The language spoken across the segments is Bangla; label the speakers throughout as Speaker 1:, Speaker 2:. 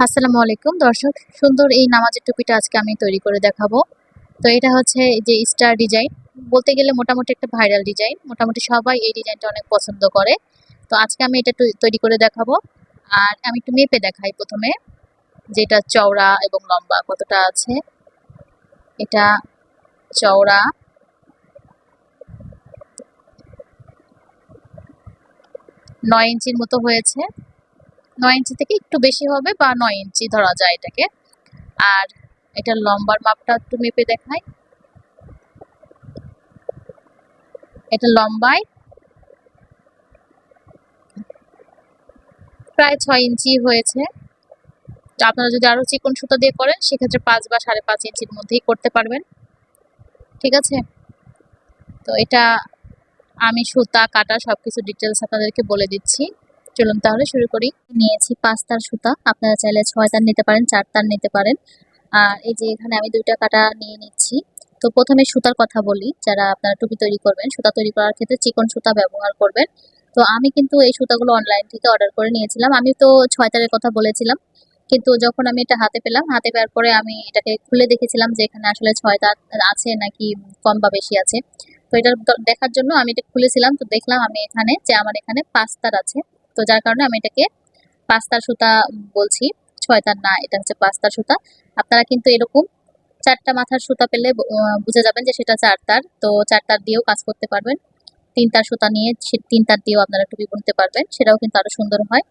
Speaker 1: আসসালামু আলাইকুম দর্শক, সুন্দর এই নামাজের টুপিটা আজকে আমি তৈরি করে দেখাবো। তো এটা হচ্ছে এই যে স্টার ডিজাইন, বলতে গেলে মোটামুটি একটা ভাইরাল ডিজাইন। মোটামুটি সবাই এই ডিজাইনটা অনেক পছন্দ করে। তো আজকে আমি এটা তৈরি করে দেখাবো। আর আমি একটু মেপে দেখাই প্রথমে, যেটা চওড়া এবং লম্বা কতটা আছে। এটা চওড়া 9 ইঞ্চির মতো হয়েছে। 9 ইঞ্চি থেকে একটু বেশি হবে বা 9 ইঞ্চি ধরা যায় এটাকে। আর এটার লম্বার মাপটা একটু মেপে দেখাই। এটা লম্বায় প্রায় 6 ইঞ্চি হয়েছে। তো আপনারা যদি আরো চিকন সুতা দিয়ে করেন সেক্ষেত্রে 5 বা 5.5 ইঞ্চির মধ্যেই করতে পারবেন। ঠিক আছে। তো এটা আমি সুতা কাটা সবকিছু ডিটেলস আপনাদেরকে বলে দিচ্ছি। চলুন তাহলে শুরু করি। নিয়েছি 5 তার সুতা, আপনারা চাইলে 6 তার নিতে পারেন, 4 তার নিতে পারেন। আর এই যে এখানে আমি 2টা কাটা নিয়ে নিচ্ছি। তো প্রথমে সুতার কথা বলি, যারা আপনারা টুপি তৈরি করবেন, সুতা তৈরি করার ক্ষেত্রে চিকন সুতা ব্যবহার করবেন। তো আমি কিন্তু এই সুতাগুলো অনলাইন থেকে অর্ডার করে নিয়েছিলাম। আমি তো 6 তারের কথা বলেছিলাম, কিন্তু যখন আমি এটা হাতে পেলাম, হাতে পাওয়ার পরে আমি এটাকে খুলে দেখেছিলাম যে এখানে আসলে 6 তার আছে নাকি কম বা বেশি আছে। তো এটা দেখার জন্য আমি এটা খুলেছিলাম। তো দেখলাম আমি এখানে যে আমার এখানে 5 তার আছে। তো যার কারণে আমি এটাকে 5 তার সুতা বলছি, 6 তার না, এটা হচ্ছে 5 তার সুতা। আপনারা কিন্তু এরকম 4টা মাথার সুতা পেলে বুঝে যাবেন যে সেটা 4 তার। তো 4 তার দিয়েও কাজ করতে পারবেন। 3 তার সুতা নিয়ে 3 তার দিয়েও আপনারা টুপি বুনতে পারবেন, সেটাও কিন্তু আরো সুন্দর হয়।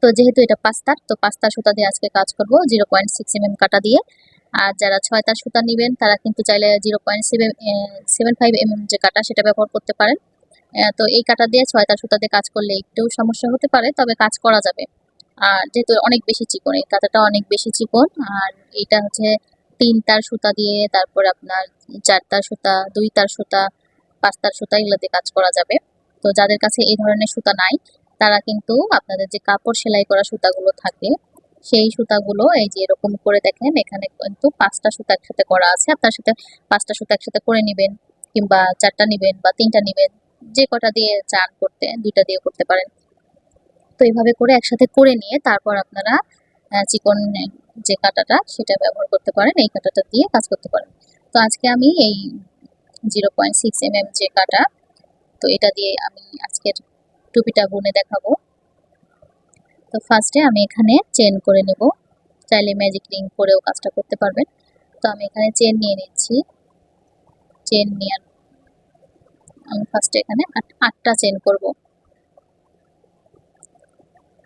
Speaker 1: তো যেহেতু এটা 5 তার, তো 5 তার সুতা দিয়ে আজকে কাজ করব 0.6 mm কাটা দিয়ে। আর যারা 6 তার সুতা নিবেন তারা কিন্তু চাইলে 0.75 mm যে কাটা সেটা ব্যবহার করতে পারেন। তো এই কাটা দিয়ে 6 তার সুতা দিয়ে কাজ করলে একটু সমস্যা হতে পারে, তবে কাজ করা যাবে। আর যেহেতু অনেক বেশি চিকন, এই কাঁথাটা অনেক বেশি চিকন। আর এটা হচ্ছে 3 তার সুতা দিয়ে, তারপরে আপনার 4 তার সুতা, 2 তার সুতা, 5 তার সুতা এগুলো দিয়ে কাজ করা যাবে। তো যাদের কাছে এই ধরনের সুতা নাই, তারা কিন্তু আপনাদের যে কাপড় সেলাই করা সুতাগুলো থাকে, সেই সুতাগুলো এই যে এরকম করে দেখেন, এখানে কিন্তু 5টা সুতা একসাথে করা আছে। আপনার সাথে 5টা সুতা একসাথে করে নিবেন, কিংবা 4টা নিবেন বা 3টা নিবেন, যে কটা দিয়ে চান করতে, 2টা দিয়ে করতে পারেন। তো এভাবে করে একসাথে করে নিয়ে তারপর আপনারা চিকন যে কাঁটাটা সেটা ব্যবহার করতে পারেন, এই কাঁটাটা দিয়ে কাজ করতে পারেন। তো আজকে আমি এই 0.6 mm যে কাঁটা, তো এটা দিয়ে আমি আজকের টুপিটা বুনে দেখাবো। তো ফার্স্টে আমি এখানে চেন করে নেব, চাইলে ম্যাজিক রিং করেও কাজটা করতে পারবেন। তো আমি এখানে চেন নিয়ে নিচ্ছি। চেন নিয়ে আমি ফার্স্টে এখানে 8টা চেন করব।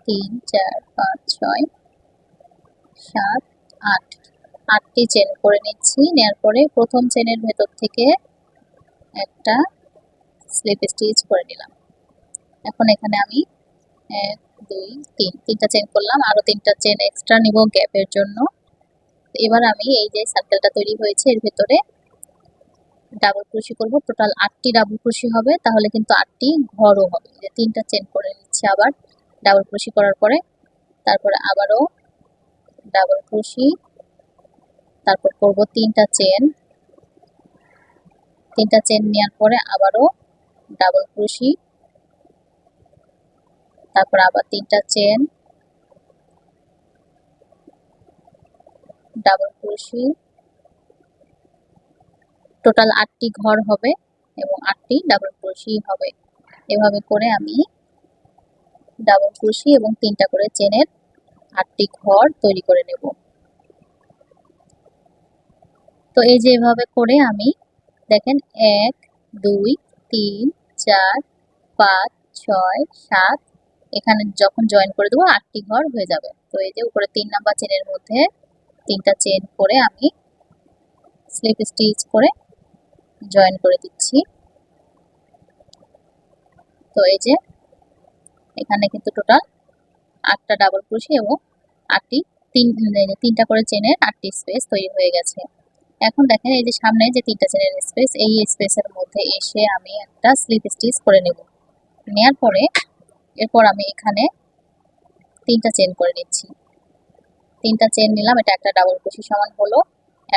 Speaker 1: 3 4 5 6 7 8, 8টি চেন করে নিচ্ছি। নেওয়ার পরে প্রথম চেনের ভেতর থেকে একটা স্লিপ স্টিচ করে নিলাম। এখন এখানে আমি 1 2 3, 3টা চেন করলাম, আরো 3টা চেন এক্সট্রা নিব গ্যাপের জন্য। এবার আমি এই যে সার্কেলটা তৈরি হয়েছে এর ভেতরে ডাবল ক্রোশি করব। টোটাল 8টি ডাবল ক্রোশি হবে, তাহলে কিন্তু 8টি ঘরও হবে। যে 3টা চেন করে নিচ্ছি আবার ডাবল ক্রোশি করার পরে, তারপরে আবারও ডাবল ক্রোশি, তারপর করব 3টা চেন। 3টা চেন নেওয়ার পরে আবারও ডাবল ক্রোশি, তারপর আবার 3টা চেন, ডাবল ক্রোশি। টোটাল 8টি ঘর হবে এবং 8টি ডাবল ক্রোশি হবে। এভাবে করে আমি ডাবল ক্রোশি এবং 3টা করে চেনের 8টি ঘর তৈরি করে নেব। তো এই যে এভাবে করে আমি দেখেন 1 2 3 4 5 6 7, এখানে যখন জয়েন করে দেবো 8টি ঘর হয়ে যাবে। তো এই যে উপরে 3 নাম্বার চেনের মধ্যে 3টা চেন করে আমি স্লিপ স্টিচ করে জয়েন করে দিচ্ছি। তো এই যে এখানে কিন্তু টোটাল 8টা ডাবল ক্রোশি এবং 8টি 3টা করে চেনের 8টি স্পেস তৈরি হয়ে গেছে। এখন দেখেন এই যে সামনে যে 3টা চেনের স্পেস, এই স্পেসের মধ্যে এসে আমি একটা স্লিপ স্টিচ করে নেব। নেওয়ার পরে এরপর আমি এখানে 3টা চেন করে নিচ্ছি। 3টা চেন নিলাম, এটা একটা ডাবল ক্রোশি সমান হলো।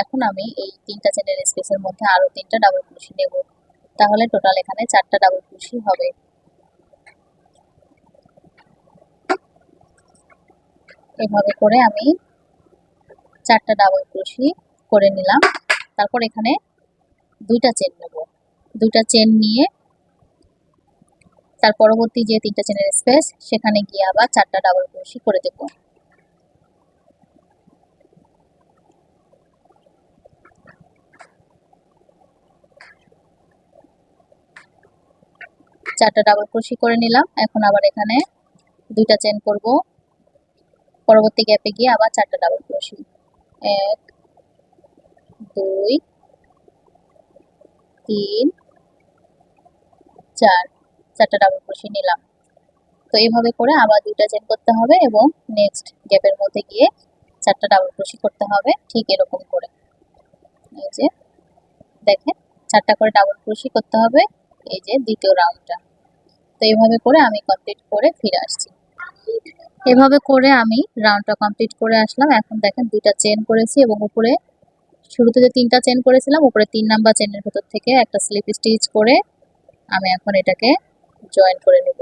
Speaker 1: এখন আমি এই 3টা চেনের স্পেসের মধ্যে আরো 3টা ডাবল ক্রোশি নেব, তাহলে টোটাল এখানে 4টা ডাবল ক্রোশি হবে। 4টা ডাবল ক্রোশি এভাবে করে আমি 4টা ডাবল ক্রোশি করে নিলাম। তারপর এখানে 2টা চেন নেব। 2টা চেন নিয়ে তার পরবর্তী যে 3টা চেনের স্পেস সেখানে গিয়ে আবার 4টা ডাবল ক্রোশি করে দেব। চারটা ডাবল ক্রোশি করে নিলাম। এখন আবার এখানে 2টা চেন করব। পরবর্তী গ্যাপে গিয়ে আবার 4টা ডাবল ক্রোশি, 1 2 3 4, 4টা ডাবল ক্রোশি নিলাম। তো এইভাবে করে আবার 2টা চেন করতে হবে এবং নেক্সট গ্যাপের মধ্যে গিয়ে 4টা ডাবল ক্রোশি করতে হবে, ঠিক এরকম করে। এই যে দেখেন 4টা করে ডাবল ক্রোশি করতে হবে এই যে দ্বিতীয় রাউন্ডটা। তো এইভাবে করে আমি কমপ্লিট করে ফিরে আসছি। এভাবে করে আমি রাউন্ডটা কমপ্লিট করে আসলাম। এখন দেখেন 2টা চেন করেছি এবং উপরে শুরুতে যে 3টা চেন করেছিলাম উপরে 3 নাম্বার চেনের ভেতর থেকে একটা স্লিপ স্টিচ করে আমি এখন এটাকে জয়েন করে নেব।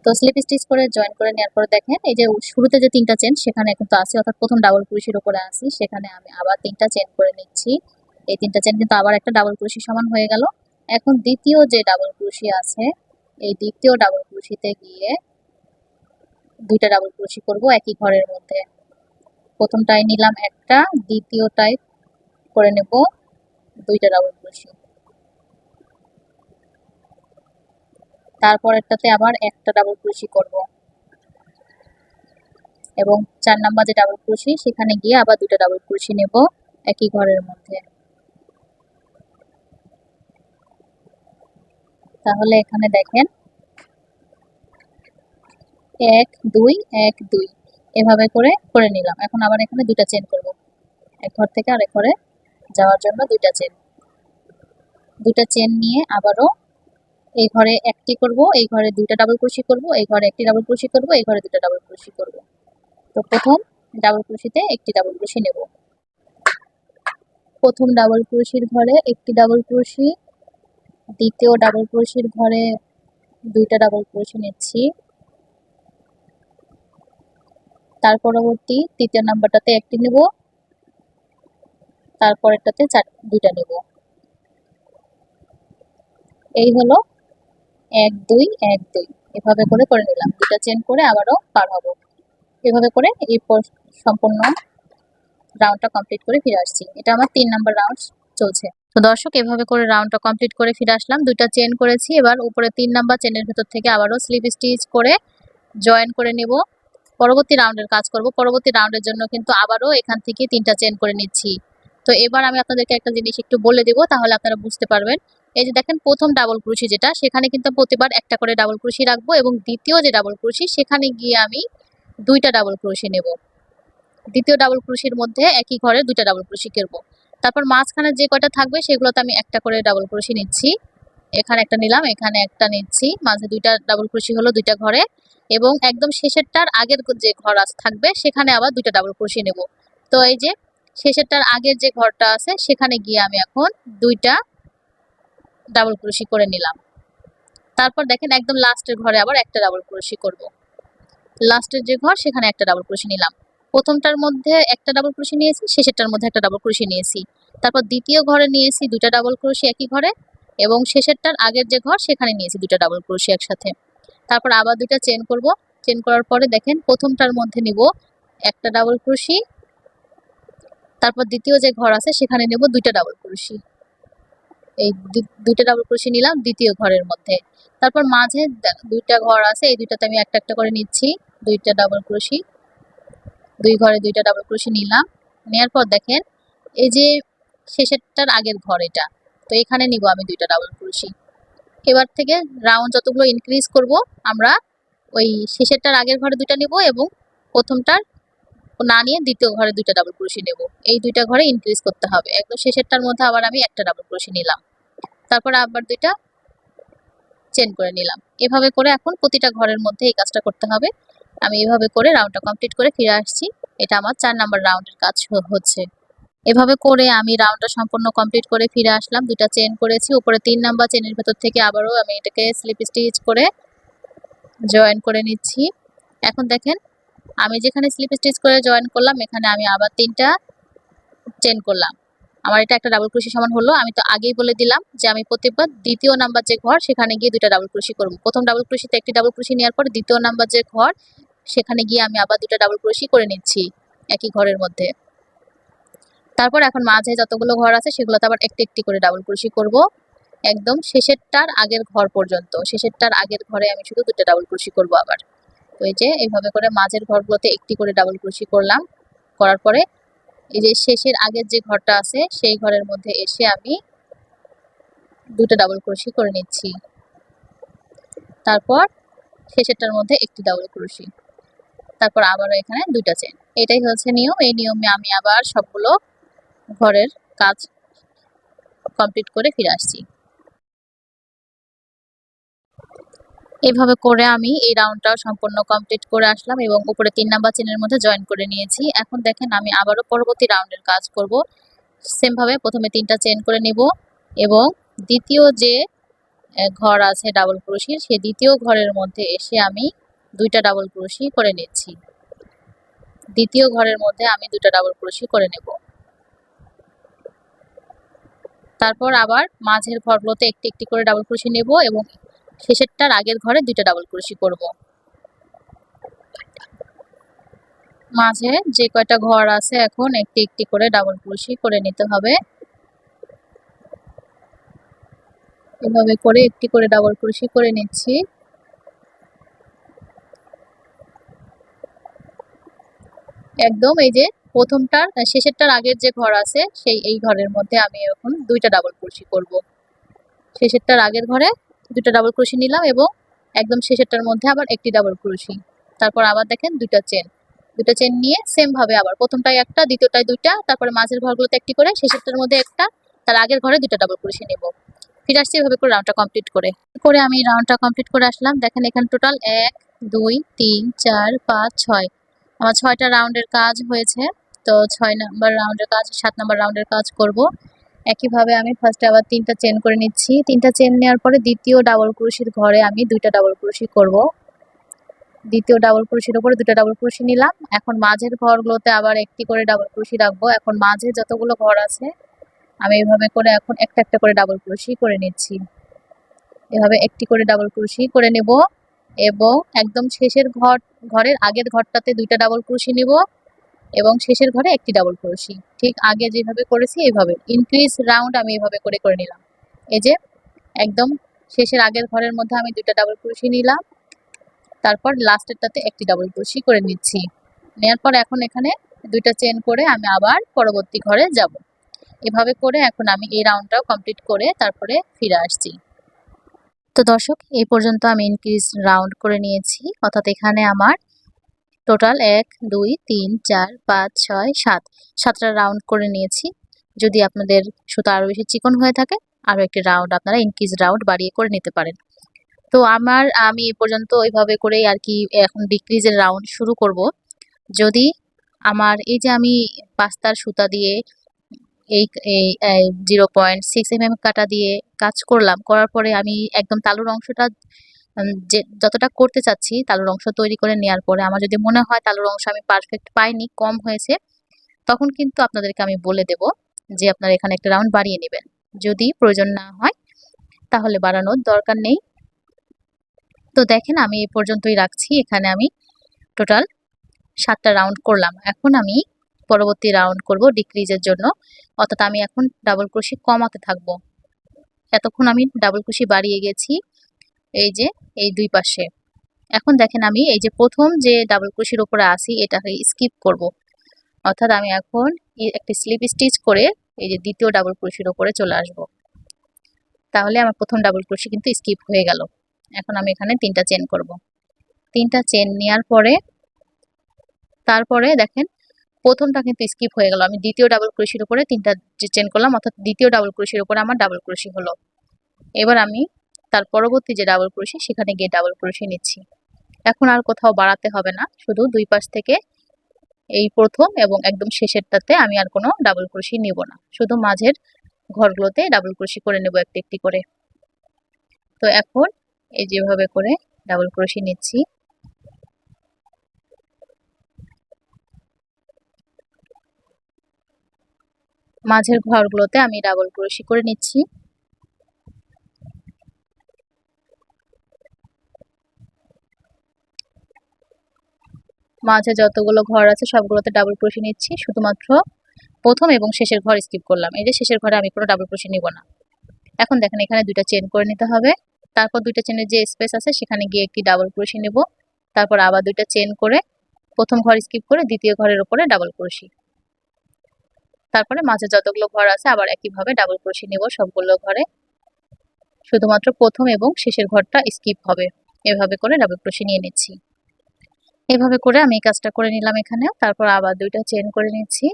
Speaker 1: তো স্লিপ স্টিচ করে জয়েন করে নেওয়ার পর দেখেন এই যে শুরুতে যে 3টা চেন সেখানে কিন্তু আছে, অর্থাৎ প্রথম ডাবল ক্রোশের উপরে আছে, সেখানে আমি আবার 3টা চেন করে নিচ্ছি। এই 3টা চেন কিন্তু আবার একটা ডাবল ক্রোশি সমান হয়ে গেল। এখন দ্বিতীয় যে ডাবল ক্রোশি আছে এই দ্বিতীয় ডাবল ক্রোশিতে গিয়ে 2টা ডাবল ক্রোশি করব একই ঘরের মধ্যে। প্রথমটায় নিলাম একটা, দ্বিতীয়টায় করে নেব 2টা ডাবল ক্রোশি, তারপরেরটাতে আবার একটা ডাবল ক্রোশি করব এবং 4 নাম্বার যে ডাবল ক্রোশি সেখানে গিয়ে আবার 2টা ডাবল ক্রোশি নেব একই ঘরের মধ্যে। তাহলে এখানে দেখেন 1 2 1 2 এভাবে করে নিলাম। এখন আবার এখানে 2টা চেন করব, এক ঘর থেকে আরেক ঘরে যাওয়ার জন্য 2টা চেন। 2টা চেন নিয়ে আবারও এই ঘরে একটি করব, এই ঘরে 2টা ডাবল ক্রোশি করব, এই ঘরে একটি ডাবল ক্রোশি করব, এই ঘরে 2টা ডাবল ক্রোশি করব। তো প্রথম ডাবল ক্রোশিতে একটি ডাবল ক্রোশি নেব, প্রথম ডাবল ক্রোশির ঘরে একটি ডাবল ক্রোশি, দ্বিতীয় ডাবল ক্রোশির ঘরে 2টা ডাবল ক্রোশি নিচ্ছি, তার পরবর্তী তৃতীয় নাম্বারটাতে একটি নেব, তারপরেরটাতে 2টা নেব। এই হলো 1 2 1 2 এভাবে করে নিলাম। 2টা চেন করে আবারও পার হব। এভাবে করে এই সম্পূর্ণ রাউন্ডটা কমপ্লিট করে ফিরে আসছি। এটা আমার 3 নাম্বার রাউন্ড চলছে। তো দর্শক এভাবে করে রাউন্ডটা কমপ্লিট করে ফিরে আসলাম। 2টা চেন করেছি, এবার উপরে 3 নাম্বার চেনের ভেতর থেকে আবারও স্লিপ স্টিচ করে জয়েন করে নেব। পরবর্তী রাউন্ডের কাজ করব। পরবর্তী রাউন্ডের জন্য কিন্তু আবারও এখান থেকে 3টা চেন করে নিচ্ছি। তো এবার আমি আপনাদেরকে একটা জিনিস একটু বলে দেব, তাহলে আপনারা বুঝতে পারবেন। এই যে দেখেন প্রথম ডাবল ক্রোশি যেটা সেখানে কিন্তু প্রতিবার একটা করে ডাবল ক্রোশি রাখবো এবং দ্বিতীয় যে ডাবল ক্রোশি সেখানে গিয়ে আমি 2টা ডাবল ক্রোশি নেব। দ্বিতীয় ডাবল ক্রোশির মধ্যে একই ঘরে 2টা ডাবল ক্রোশি করব। তারপর মাঝখানে যে কয়টা থাকবে সেগুলোতে আমি একটা করে ডাবল ক্রোশি নিচ্ছি। এখানে একটা নিলাম, এখানে একটা নিচ্ছি, মাঝে 2টা ডাবল ক্রোশি হলো 2টা ঘরে এবং একদম শেষেরটার আগের যে ঘর থাকবে সেখানে আবার 2টা ডাবল ক্রোশি নেব। তো এই যে শেষেরটার আগের যে ঘরটা আছে সেখানে গিয়ে আমি এখন 2টা ডাবল ক্রোশি করে নিলাম। তারপর দেখেন একদম লাস্টের ঘরে আবার একটা ডাবল ক্রোশি করব। লাস্টের যে ঘর সেখানে একটা ডাবল ক্রোশি নিলাম। প্রথমটার মধ্যে একটা ডাবল ক্রোশি নিয়েছি, শেষেরটার মধ্যে একটা ডাবল ক্রোশি নিয়েছি। তারপর দ্বিতীয় ঘরে নিয়েছি 2টা ডাবল ক্রোশি একই ঘরে এবং শেষেরটার আগের যে ঘর সেখানে নিয়েছি 2টা ডাবল ক্রোশি একসাথে। তারপর আবার 2টা চেন করব। চেন করার পরে দেখেন প্রথমটার মধ্যে নিব একটা ডাবল ক্রোশি, তারপর দ্বিতীয় যে ঘর আছে সেখানে নেব 2টা ডাবল ক্রোশি। এই 2টা ডাবল ক্রোশি নিলাম দ্বিতীয় ঘরের মধ্যে। তারপর মাঝে 2টা ঘর আছে, এই 2টাতে আমি একটা একটা করে নিচ্ছি 2টা ডাবল ক্রোশি, 2 ঘরে 2টা ডাবল ক্রোশি নিলাম। নেওয়ার পর দেখেন এই যে শেষেরটার আগের ঘর এটা, তো এখানে নিব আমি 2টা ডাবল ক্রোশি। এবার থেকে রাউন্ড যতগুলো ইনক্রিজ করব আমরা ওই শেষেরটার আগের ঘরে 2টা নিব এবং প্রথমটার না নিয়ে দ্বিতীয় ঘরে 2টা ডাবল ক্রোশি নেব। এই 2টা ঘরে ইনক্রিজ করতে হবে। একদম শেষেরটার মধ্যে আবার আমি একটা ডাবল ক্রোশি নিলাম, তারপর আবার 2টা চেন করে নিলাম। এভাবে করে এখন প্রতিটা ঘরের মধ্যে এই কাজটা করতে হবে। আমি এভাবে করে রাউন্ডটা কমপ্লিট করে ফিরে আসছি। এটা আমার 4 নাম্বার রাউন্ডের কাজ হচ্ছে। এভাবে করে আমি রাউন্ডটা সম্পূর্ণ কমপ্লিট করে ফিরে আসলাম। দুইটা চেন করেছি, উপরে 3 নাম্বার চেনের ভেতর থেকে আবারও আমি এটাকে স্লিপ স্টিচ করে জয়েন করে নিচ্ছি। এখন দেখেন আমি যেখানে স্লিপ স্টিচ করে জয়েন করলাম এখানে আমি আবার 3টা চেন করলাম। আমার এটা একটা ডাবল ক্রোশি সমান হলো। আমি তো আগেই বলে দিলাম যে আমি প্রত্যেকবার দ্বিতীয় নাম্বার যে ঘর সেখানে গিয়ে দুইটা ডাবল ক্রোশি করব। প্রথম ডাবল ক্রোশিতে একটি ডাবল ক্রোশি নেওয়ার পর দ্বিতীয় নাম্বার যে ঘর সেখানে গিয়ে আমি আবার দুটো ডাবল ক্রোশি করে নিচ্ছি একই ঘরের মধ্যে। তারপর এখন মাঝে যতগুলো ঘর আছে সেগুলোতে আবার একটি একটি করে ডাবল ক্রোশি করব একদম শেষেরটার আগের ঘর পর্যন্ত। শেষেরটার আগের ঘরে আমি শুধু দুটো ডাবল ক্রোশি করব আবার। তো এই যে এইভাবে করে মাঝের ঘরগুলোতে একটি করে ডাবল ক্রোশি করলাম। করার পরে এই যে শেষের আগের যে ঘরটা আছে সেই ঘরের মধ্যে এসে আমি দুটো ডাবল ক্রোশি করে নিচ্ছি। তারপর শেষেরটার মধ্যে একটি ডাবল ক্রোশি, তারপর আবারও এখানে দুইটা চেন। এটাই হচ্ছে নিয়ম। এই নিয়মে আমি আবার সবগুলো ঘরের কাজ কমপ্লিট করে ফিরে আসছি। এভাবে করে আমি এই রাউন্ডটাও সম্পূর্ণ কমপ্লিট করে আসলাম এবং উপরে 3 নাম্বার চেনের মধ্যে জয়েন করে নিয়েছি। এখন দেখেন আমি আবারও পরবর্তী রাউন্ডের কাজ করব। সেম ভাবে প্রথমে 3টা চেন করে নেব এবং দ্বিতীয় যে ঘর আছে ডাবল ক্রোশির সেই দ্বিতীয় ঘরের মধ্যে এসে আমি দুইটা ডাবল ক্রোশি করে নিচ্ছি। দ্বিতীয় ঘরের মধ্যে আমি দুটো ডাবল ক্রোশি করে নেব। তারপর আবার মাঝের ঘরগুলোতে একটি একটি করে ডাবল ক্রোশি নেব এবং শেষেরটার আগের ঘরে দুটো ডাবল ক্রোশি করব। মাঝে যে কয়টা ঘর আছে এখন একটি একটি করে ডাবল ক্রোশি করে নিতে হবে। এভাবে করে একটি করে ডাবল ক্রোশি করে নিচ্ছি। একদম এই যে প্রথমটার শেষেরটার আগের যে ঘর আছে সেই এই ঘরের মধ্যে আমি এখন দুইটা ডাবল ক্রোশি করব। শেষেরটার আগের ঘরে দুটো ডাবল ক্রোশি নিলাম এবং একদম শেষেরটার মধ্যে আবার একটি ডাবল ক্রোশি। তারপর আবার দেখেন দুটো চেন নিয়ে সেম ভাবে আবার প্রথমটায় একটা, দ্বিতীয়টায় দুইটা, তারপরে মাঝের ঘরগুলোতে একটি করে, শেষেরটার মধ্যে একটা, তার আগের ঘরে দুটো ডাবল ক্রোশি নেব। ফিরে আসছি এভাবে করে রাউন্ডটা কমপ্লিট করে আমি রাউন্ডটা কমপ্লিট করে আসলাম। দেখেন এখানে টোটাল 1 2 3 4 5 6 আমার 6টা রাউন্ডের কাজ হয়েছে। তো 6 নাম্বার রাউন্ডের কাজ 7 নাম্বার রাউন্ডের কাজ করব। একইভাবে আমি ফার্স্টে আবার 3টা চেন করে নিচ্ছি। 3টা চেন নেওয়ার পরে দ্বিতীয় ডাবল ক্রোশির ঘরে আমি দুইটা ডাবল ক্রোশি করব। দ্বিতীয় ডাবল ক্রোশির উপরে দুটো ডাবল ক্রোশি নিলাম। এখন মাঝের ঘরগুলোতে আবার একটি করে ডাবল ক্রোশি রাখবো। এখন মাঝে যতগুলো ঘর আছে আমি এভাবে করে এখন একটা একটা করে ডাবল ক্রোশি করে নিচ্ছি। এভাবে একটি করে ডাবল ক্রোশি করে নেব এবং একদম শেষের ঘরের আগের ঘরটাতে দুইটা ডাবল ক্রোশি নিব এবং শেষের ঘরে একটি ডাবল ক্রোশি। ঠিক আগে যেভাবে করেছি এইভাবে ইনক্রিজ রাউন্ড আমি এভাবে করে নিলাম। এই যে একদম শেষের আগের ঘরের মধ্যে আমি দুইটা ডাবল ক্রোশি নিলাম, তারপর লাস্টেরটাতে একটি ডাবল ক্রোশি করে নিচ্ছি। নেওয়ার পর এখন এখানে দুইটা চেন করে আমি আবার পরবর্তী ঘরে যাব। এভাবে করে এখন আমি এই রাউন্ডটাও কমপ্লিট করে তারপরে ফিরে আসছি। তো দর্শক এই পর্যন্ত আমি ইনক্রিজ রাউন্ড করে নিয়েছি, অর্থাৎ এখানে আমার টোটাল 1 2 3 4 5 6 7 7টা রাউন্ড করে নিয়েছি। যদি আপনাদের সুতা আরো বেশি চিকন হয়ে থাকে আরো একটি রাউন্ড আপনারা ইনক্রিজ রাউন্ড বাড়িয়ে করে নিতে পারেন। তো আমি এ পর্যন্ত ওইভাবে করেই আর কি এখন ডিক্রিজের রাউন্ড শুরু করব। যদি আমার এই যে আমি পাস্তার সুতা দিয়ে এই 0.6 mm কাটা দিয়ে কাজ করলাম, করার পরে আমি একদম তালুর অংশটা যে যতটা করতে চাচ্ছি তালুর অংশ তৈরি করে নেওয়ার পরে আমার যদি মনে হয় তালুর অংশ আমি পারফেক্ট পাইনি, কম হয়েছে, তখন কিন্তু আপনাদেরকে আমি বলে দেব যে আপনারা এখানে একটা রাউন্ড বাড়িয়ে নেবেন। যদি প্রয়োজন না হয় তাহলে বাড়ানোর দরকার নেই। তো দেখেন আমি এই পর্যন্তই রাখছি। এখানে আমি টোটাল 7টা রাউন্ড করলাম। এখন আমি পরবর্তী রাউন্ড করব ডিক্রিজের জন্য, অর্থাৎ আমি এখন ডাবল ক্রোশি কমাতে থাকব। এতক্ষণ আমি ডাবল ক্রোশি বাড়িয়ে গেছি এই যে এই দুই পাশে। এখন দেখেন আমি এই যে প্রথম যে ডাবল ক্রোশির উপরে আসি এটাকে স্কিপ করব, অর্থাৎ আমি এখন একটি স্লিপ স্টিচ করে এই যে দ্বিতীয় ডাবল ক্রোশির উপরে চলে আসব। তাহলে আমার প্রথম ডাবল ক্রোশি কিন্তু স্কিপ হয়ে গেল। এখন আমি এখানে 3টা চেন করব। 3টা চেন নেওয়ার পরে তারপরে দেখেন প্রথমটা কিন্তু স্কিপ হয়ে গেল। আমি দ্বিতীয় ডাবল ক্রোশির উপরে 3টা চেন করলাম, অর্থাৎ দ্বিতীয় ডাবল ক্রোশির উপরে আমার ডাবল ক্রোশি হলো। এবার আমি তার পরবর্তী যে ডাবল ক্রোশি সেখানে গিয়ে ডাবল ক্রোশি নিচ্ছি। এখন আর কোথাও বাড়াতে হবে না, শুধু দুই পাশ থেকে এই প্রথম এবং একদম শেষেরটাতে আমি আর কোনো ডাবল ক্রোশি নিব না, শুধু মাঝের ঘরগুলোতে ডাবল ক্রোশি করে নেব একটি একটি করে। তো এখন এই যেভাবে করে ডাবল ক্রোশি নিচ্ছি। মাঝের ঘরগুলোতে আমি ডাবল ক্রোশি করে নিচ্ছি। মাঝে যতগুলো ঘর আছে সবগুলোতে ডাবল ক্রোশি নিচ্ছি, শুধুমাত্র প্রথম এবং শেষের ঘর স্কিপ করলাম। এই যে শেষের ঘরে আমি কোনো ডাবল ক্রোশি নিব না। এখন দেখেন এখানে দুইটা চেন করে নিতে হবে। তারপর দুইটা চেনের যে স্পেস আছে সেখানে গিয়ে একটি ডাবল ক্রোশি নেব। তারপর আবার দুইটা চেন করে প্রথম ঘর স্কিপ করে দ্বিতীয় ঘরের উপরে ডাবল ক্রোশি। তারপরে মাঝে যতগুলো ঘর আছে আবার একইভাবে ডাবল ক্রোশি নেব সবগুলো ঘরে, শুধুমাত্র প্রথম এবং শেষের ঘরটা স্কিপ হবে। এভাবে করে ডাবল ক্রোশি নিয়ে নিচ্ছি। এভাবে করে আমি এই কাজটা করে নিলাম এখানে। তারপর আবার দুইটা চেন করে নিচ্ছি,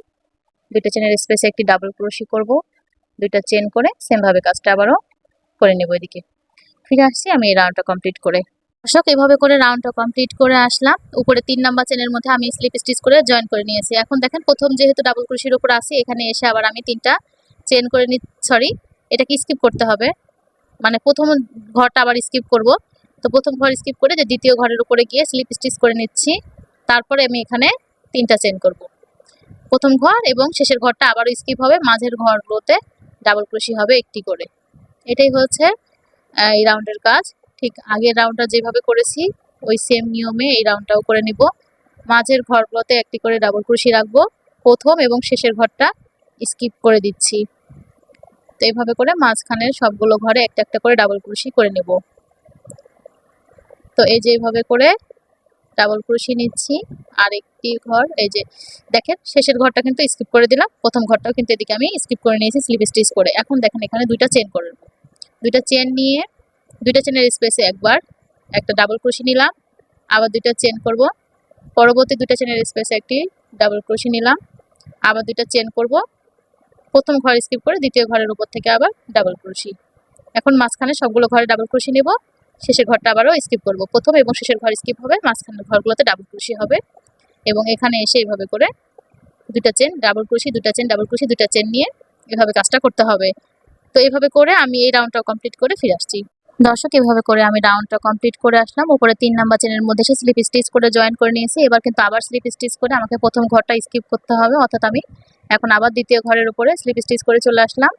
Speaker 1: দুইটা চেনের স্পেসে একটি ডাবল ক্রোশি করব, দুইটা চেন করে সেম ভাবে কাজটা আবারও করে নেব। এদিকে ফিরে আসছি আমি এই রাউন্ডটা কমপ্লিট করে। দর্শক, এভাবে করে রাউন্ডটা কমপ্লিট করে আসলাম। উপরে 3 নাম্বার চেনের মধ্যে আমি স্লিপ স্টিচ করে জয়েন করে নিয়েছি। এখন দেখেন প্রথম যেহেতু ডাবল ক্রোশির উপর আছি, এখানে এসে আবার আমি 3টা চেন করে সরি, এটাকে স্কিপ করতে হবে, মানে প্রথম ঘরটা আবার স্কিপ করব। তো প্রথম ঘর স্কিপ করে যে দ্বিতীয় ঘরের উপরে গিয়ে স্লিপ স্টিচ করে নিচ্ছি। তারপরে আমি এখানে 3টা চেন করব। প্রথম ঘর এবং শেষের ঘরটা আবারও স্কিপ হবে, মাঝের ঘরগুলোতে ডাবল ক্রোশি হবে একটি করে। এটাই হচ্ছে এই রাউন্ডের কাজ। ঠিক আগের রাউন্ডটা যেভাবে করেছি ওই সেম নিয়মে এই রাউন্ডটাও করে নিব। মাঝের ঘরগুলোতে একটি করে ডাবল ক্রোশি রাখবো, প্রথম এবং শেষের ঘরটা স্কিপ করে দিচ্ছি। তো এইভাবে করে মাঝখানের সবগুলো ঘরে একটা একটা করে ডাবল ক্রোশি করে নেব। তো এই যে এইভাবে করে ডাবল ক্রোশি নিচ্ছি। আর একটি ঘর এই যে দেখেন শেষের ঘরটা কিন্তু স্কিপ করে দিলাম, প্রথম ঘরটাও কিন্তু এদিকে আমি স্কিপ করে নিয়েছি স্লিপ স্টিচ করে। এখন দেখেন এখানে দুইটা চেন করব, দুইটা চেন নিয়ে দুইটা চেনের স্পেসে একবার একটা ডাবল ক্রোশি নিলাম, আবার দুইটা চেন করব, পরবর্তী দুইটা চেনের স্পেসে একটি ডাবল ক্রোশি নিলাম, আবার দুইটা চেন করব, প্রথম ঘর স্কিপ করে দ্বিতীয় ঘরের উপর থেকে আবার ডাবল ক্রোশি। এখন মাঝখানে সবগুলো ঘরে ডাবল ক্রোশি নেব, শেষের ঘরটা আবারও স্কিপ করব, প্রথম এবং শেষের ঘর স্কিপ হবে, মাঝখানের ঘরগুলোতে ডাবল ক্রোশি হবে। এবং এখানে এসে এইভাবে করে দুইটা চেন ডাবল ক্রোশি, দুইটা চেন ডাবল ক্রোশি, দুইটা চেন নিয়ে এভাবে কাজটা করতে হবে। তো এইভাবে করে আমি এই রাউন্ডটা কমপ্লিট করে ফিরে আসছি। দর্শক, এভাবে করে আমি রাউন্ডটা কমপ্লিট করে আসলাম। উপরে 3 নাম্বার চেনের মধ্যে এসে স্লিপ স্টিচ করে জয়েন করে নিয়েছি। এবার কিন্তু আবার স্লিপ স্টিচ করে আমাকে প্রথম ঘরটা স্কিপ করতে হবে, অর্থাৎ আমি এখন আবার দ্বিতীয় ঘরের উপরে স্লিপ স্টিচ করে চলে আসলাম।